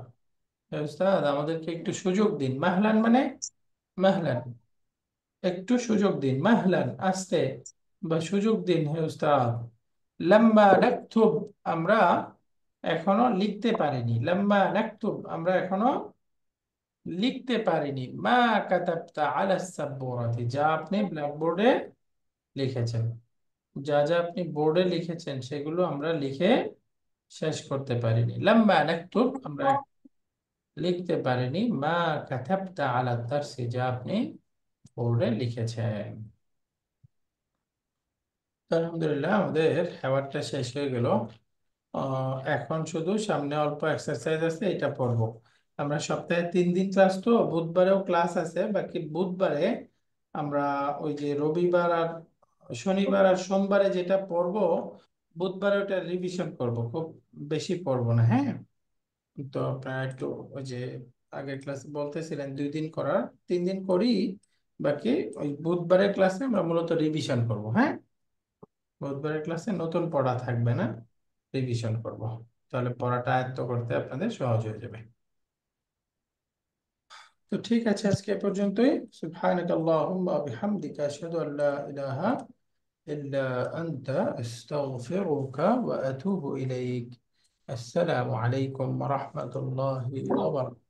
[SPEAKER 1] হে উস্তাদ আমাদেরকে একটু সুযোগ দিন। মাহলান মানে, মাহলান একটু সুযোগ দিন, মাহলান আস্তে, বা সুযোগ দিন হে উস্তাদ। লাম্মা নাকতুব, আমরা এখনো লিখতে পারিনি। লাম্মা নাকতুব, আমরা এখনো লিখতে পারিনি। মা কাতাবতা আলা সাব্বুরাতি, যা আপনি ব্ল্যাকবোর্ডে লিখেছেন, যা যা আপনি বোর্ডে লিখেছেন সেগুলো আমরা লিখে শেষ করতে পারিনি। লাম্মা নাকতুব, আমরা লিখতে পারিনি। মা কাতাবতা আলা দারসি, যা আপনি বোর্ডে লিখেছেন। তো আলহামদুলিল্লাহ আমাদের খাবারটা শেষ হয়ে গেল। এখন শুধু সামনে অল্প এক্সারসাইজ আছে, এটা পড়বো। আমরা সপ্তাহে 3 দিন ক্লাস, তো বুধবারেও ক্লাস আছে, বাকি বুধবারে আমরা ওই যে রবিবার আর শনিবার আর সোমবারে যেটা পড়বো, বুধবারে ওটা রিভিশন করব, খুব বেশি পড়বো না, হ্যাঁ? তো আপনারা একটু ওই যে আগের ক্লাসে বলতেছিলেন 2 দিন করার, 3 দিন করি, বাকি ওই বুধবারের ক্লাসে আমরা মূলত রিভিশন করব, হ্যাঁ? বুধবারের ক্লাসে নতুন পড়া থাকবে না, রিভিশন করব। তাহলে পড়াটা আয়ত্ত করতে আপনাদের সহজ হয়ে যাবে। তো ঠিক আছে, আজকে এ পর্যন্তই। সুবহানাকাল্লাহুম্মা ওয়া বিহামদিকা আশহাদু আল্লা ইলাহা ইল্লা আনতা আস্তাগফিরুকা ওয়া আতুবু ইলাইক। আসসালামু আলাইকুম ওয়া রাহমাতুল্লাহি ওয়া বারাকাতুহু।